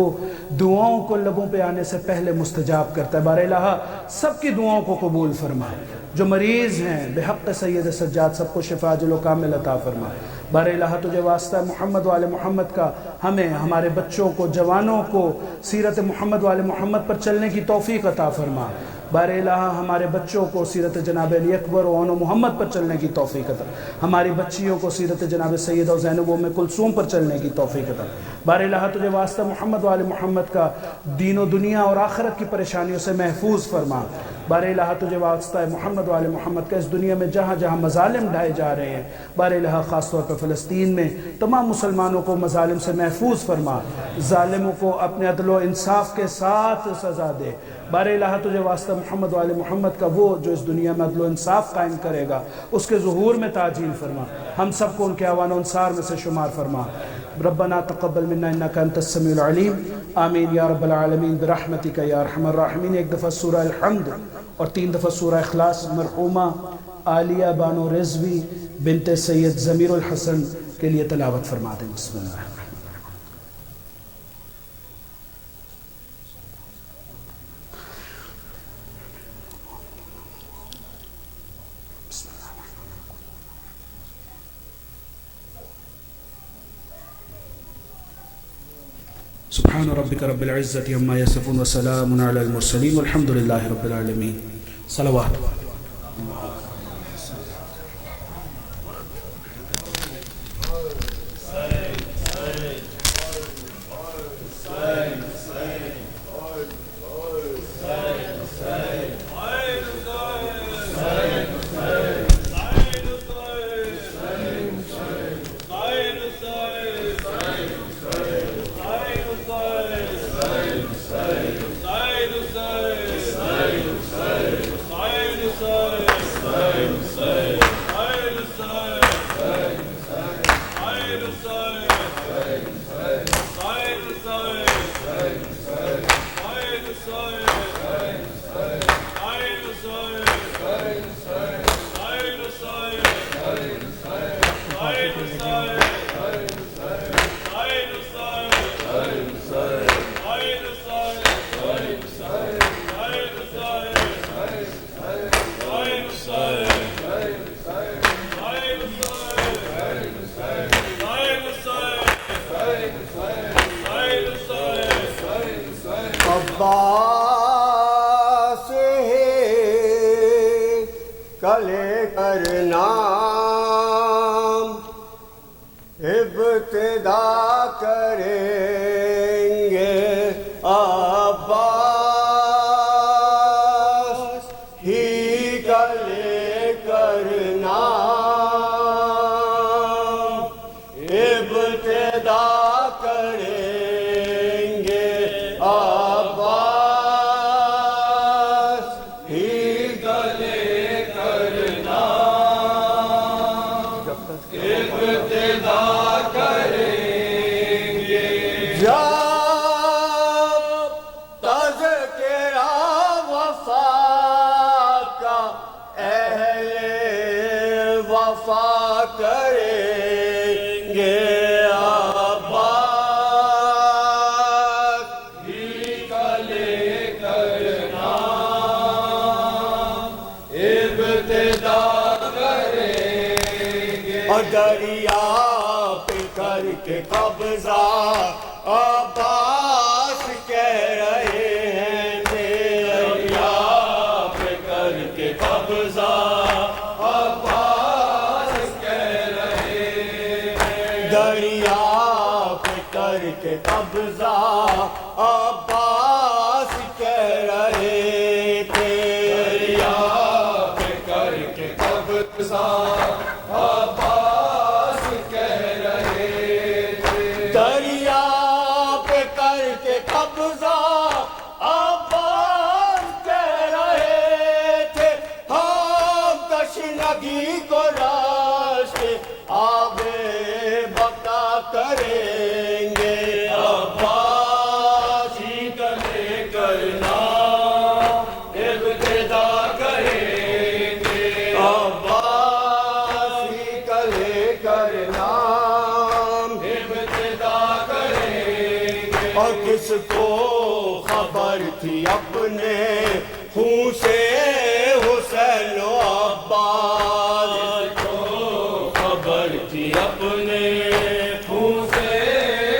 دعاؤں کو لبوں پہ آنے سے پہلے مستجاب کرتا ہے۔ بار الہ سب کی دعاؤں کو قبول فرما، جو مریض ہیں بحق سید سجاد سب کو شفا عاجل و کامل عطا فرما۔ بار الہ تجھے واسطہ محمد وآل محمد کا ہمیں، ہمارے بچوں کو، جوانوں کو سیرت محمد وآل محمد پر چلنے کی توفیق عطا فرما۔ بار الہ ہمارے بچوں کو سیرت جناب علی اکبر و عنو محمد پر چلنے کی توفیق عطا، ہماری بچیوں کو سیرت جناب سیدہ و زینب و ام کلثوم پر چلنے کی توفیق عطا۔ بار الہ تجھے واسطہ محمد وآل محمد کا دین و دنیا اور آخرت کی پریشانیوں سے محفوظ فرما۔ بار الہ تجھے واسطہ محمد وآل محمد کا اس دنیا میں جہاں جہاں مظالم ڈھائے جا رہے ہیں، بار الہ خاص طور پر فلسطین میں تمام مسلمانوں کو مظالم سے محفوظ فرما، ظالموں کو اپنے عدل و انصاف کے ساتھ سزا دے۔ بار الہ تجھے واسطہ محمد وآل محمد کا وہ جو اس دنیا میں عدل و انصاف قائم کرے گا، اس کے ظہور میں تعجیل فرما، ہم سب کو ان کے اعوان و انصار میں سے شمار فرما۔ ربنا تقبل منا انک انت السمیع العلیم، آمین یا رب العالمین برحمتک یا ارحم الراحمین۔ ایک دفعہ سورہ الحمد اور 3 دفعہ سورہ اخلاص مرحومہ عالیہ بانو رضوی بنت سید ضمیر الحسن کے لیے تلاوت فرما دیں۔ بسم اللہ۔ سبحان ربک رب العزت عما یصفون وسلام علی المرسلین والحمد للہ رب العالمین۔ صلوات۔ اللہ کلے کرنا ابتدا کریں گے عباس ہی کلے کرنا ابتدا کریں گے عباس ہی کلے کرنا ابتدا کریں گے جب تذکرہ وفا کا اہل وفا کریں گے عباس ہی کلے کرنا ابتدا اور دریا پہ کر کے قبضہ عباس کہہ رہے ہیں دریا پہ کر کے قبضہ عباس کہہ رہے ہیں دریا پہ کر کے قبضہ عباس کہہ رہے تھے دریا پہ کر کے قبضہ عباس کہہ رہے تھے دریا پہ کر کے قبضہ عباس کہہ رہے تھے ہم تشنگی کو راستے آب بقا کریں گے عباس ہی کلے کرنا ابتدا کریں گے عباس ہی کلے کرنا ابتدا کریں گے اور کس کو خبر تھی اپنے خون سے حسین و عباس کس کو خبر تھی اپنے خون سے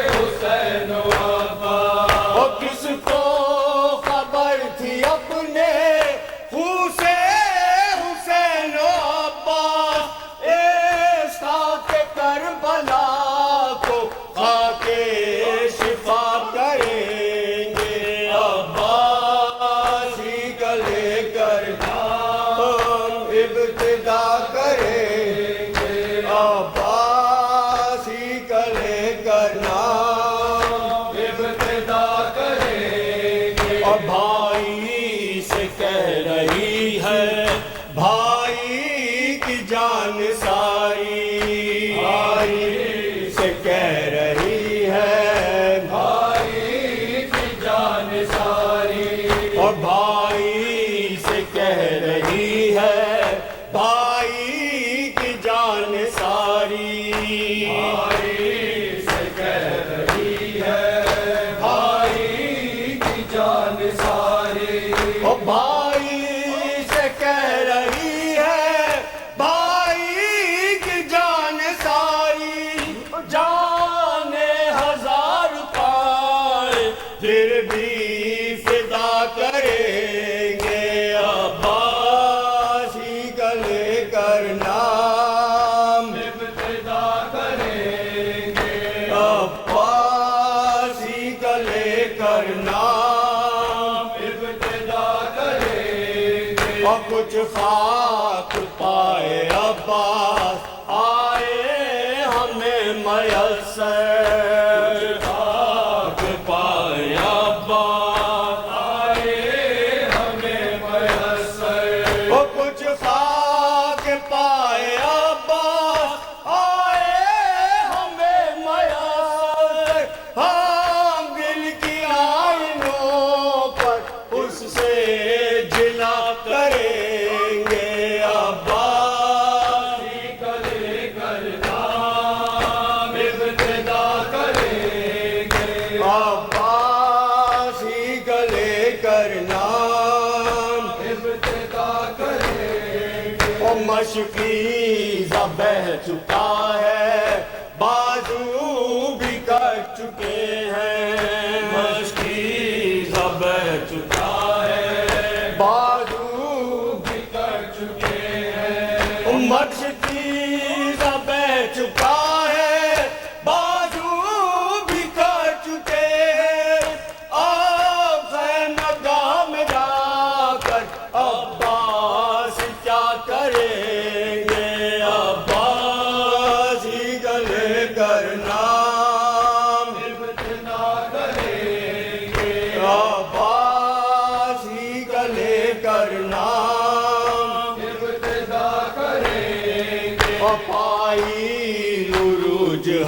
حسین و عباس اور کس کو خبر تھی اپنے خون سے حسین و عباس اس خاک کربلا کو خاک شفا کریں گے عباس ہی کلے کرنا ابتدا کریں گے عباس ہی کلے کرنا ابتدا کریں گے اور بھائی سے کہہ رہی ہے بھائی کی جان ساری بھائی سے کہہ رہی ہے بھائی کی جان ساری اور بھائی سے کہہ رہی ہے بھائی کی جان ساری بھائی سے کہہ رہی ہے بھائی کی جان ساری اور بھائی سے کہہ رہی ہے بھائی کی جان ساری جان ہزار پائے پھر بھی فدا کریں گے عباس ہی کلے کرنا ابتدا کریں گے عباس ہی کلے کرنا ابتدا کریں گے اور کچھ خاک پائے عباس آئے ہمیں میسر خاک پائے عباس آئے ہمیں میسر اور کچھ خاک پائے عباس آئے ہمیں میسر ہم دل کی آئینوں پر اس سے جلا کریں گے عباس ہی کلے کرنا ابتدا کریں گے عباس ہی کلے کرنا ابتدا کریں گے اور مشکیزہ بہہ چکا ہے بازو بھی کٹ چکے ہیں مشکیزہ بہہ چکا ہے بازو بھی کٹ چکے ہیں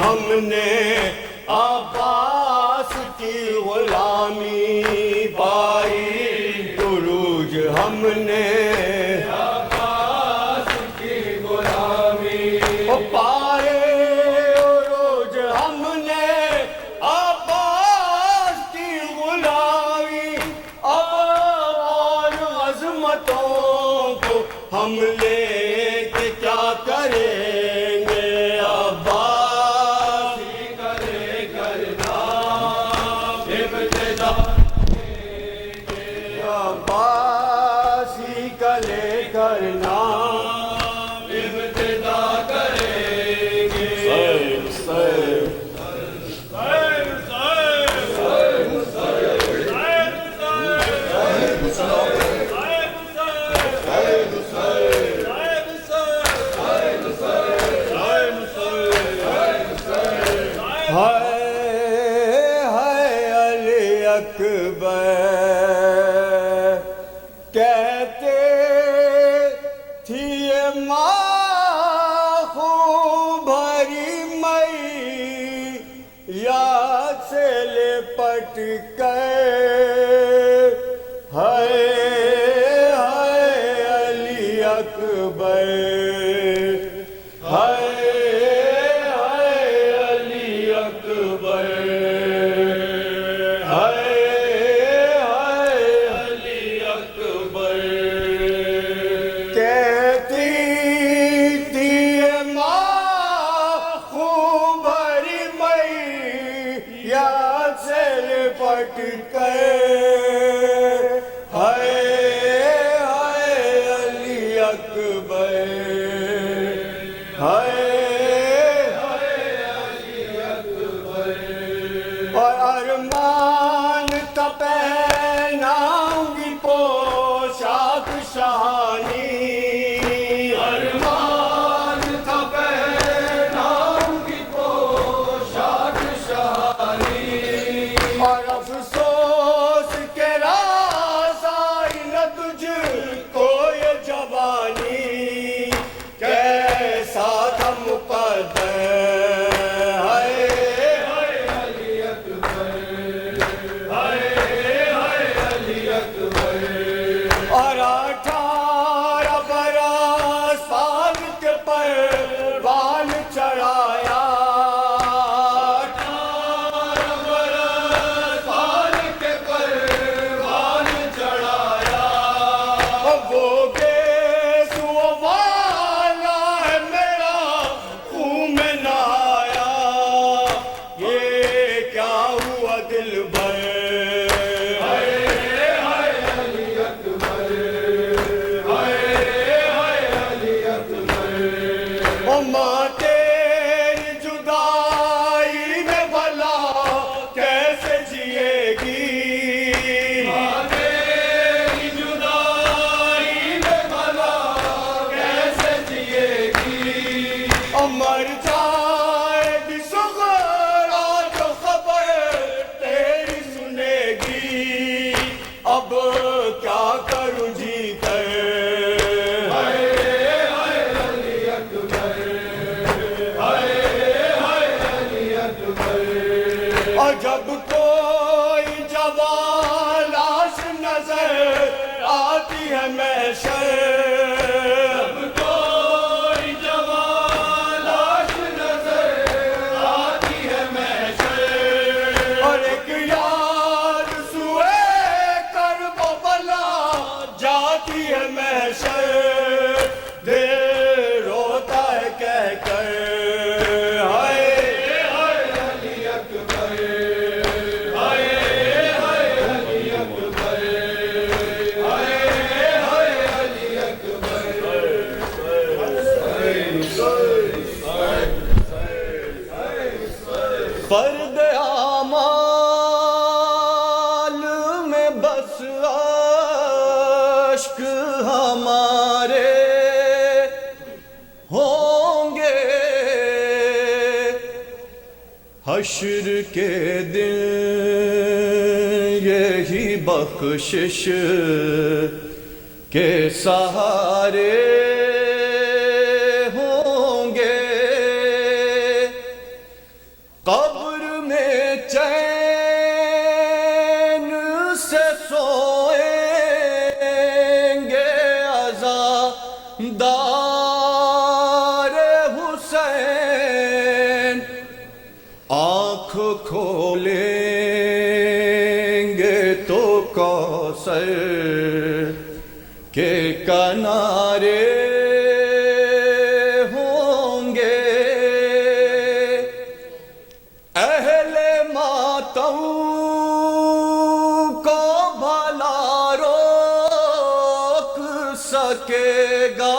ہم نے عباس کی غلامی پائی عروج ہم نے عباس کی غلامی پائے عروج ہم نے عباس کی غلامی اور عظمتوں کو ہم لے کے کیا کریں گے عباس ہی کرے کرنا ابتدا عباس ہی کرے کرنا ابتدا کریں گے علی اکبر کہتے تھی یہ ماں خون بھری مئی یاد سے لپٹ کر علی اکبر علی اکبر علی اکبر کہتی تھی یہ ماں خون بھری مئی یاد سے لپٹ کر علی اکبر اور ارمان کا پہناؤں گی پوشاک شانی ارمان کا پہناؤں گی پوشاک شانی اور افسوس کے راز آئی نہ تجھ کو یہ جوانی کیسا تھا مقدر اور 18 برس سال کے پروان چڑھایا 18 برس سال کے پروان چڑھایا وہ گیسو والا ہے میرا خون میں نہایا یہ کیا ہوا دل بھر ماں تیری جدائی میں بھلا کیسے جیے گی ماں تیری جدائی میں بھلا کیسے جیے گی مر جائے گی سغرا جو خبر تیری سنے گی اب کیا کروں جی کر اور جب کوئی جوان لاش نظر آتی ہے محشر جب کوئی جوان لاش نظر آتی ہے محشر اور ایک یاد سوئے کرب و بلا جاتی ہے محشر دل روتا ہے کہہ کر فرد اعمال میں بس اشک ہمارے ہوں گے حشر کے دن یہی بخشش کے سہارے کوثر کے کنارے ہوں گے اہل ماتم کو بھلا روک سکے گا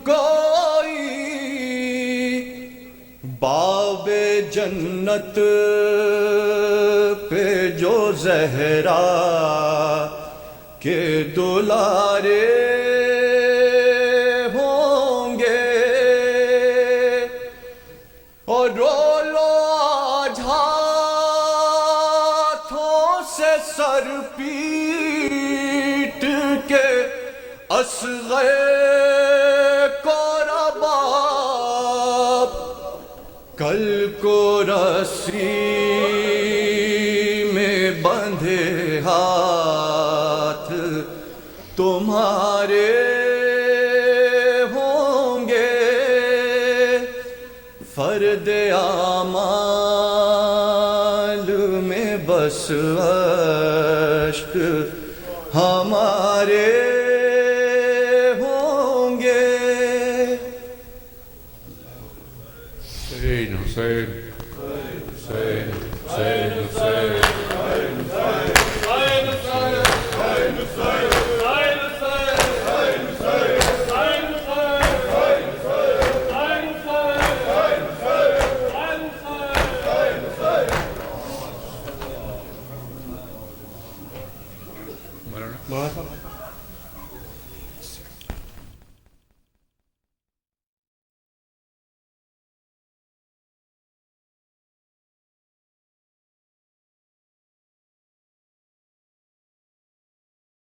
کوئی باب جنت پہ جو زہرا کے دلارے ہوں گے اور رولو آج ہاتھوں سے سر پیٹ کے اصغر کو رباب کل کو رسی میں بندھے ہاتھ تمہارے ہوں گے فرد اعمال میں بس اشک ہمارے ہوں گے حسین حسین حسین حسین حسین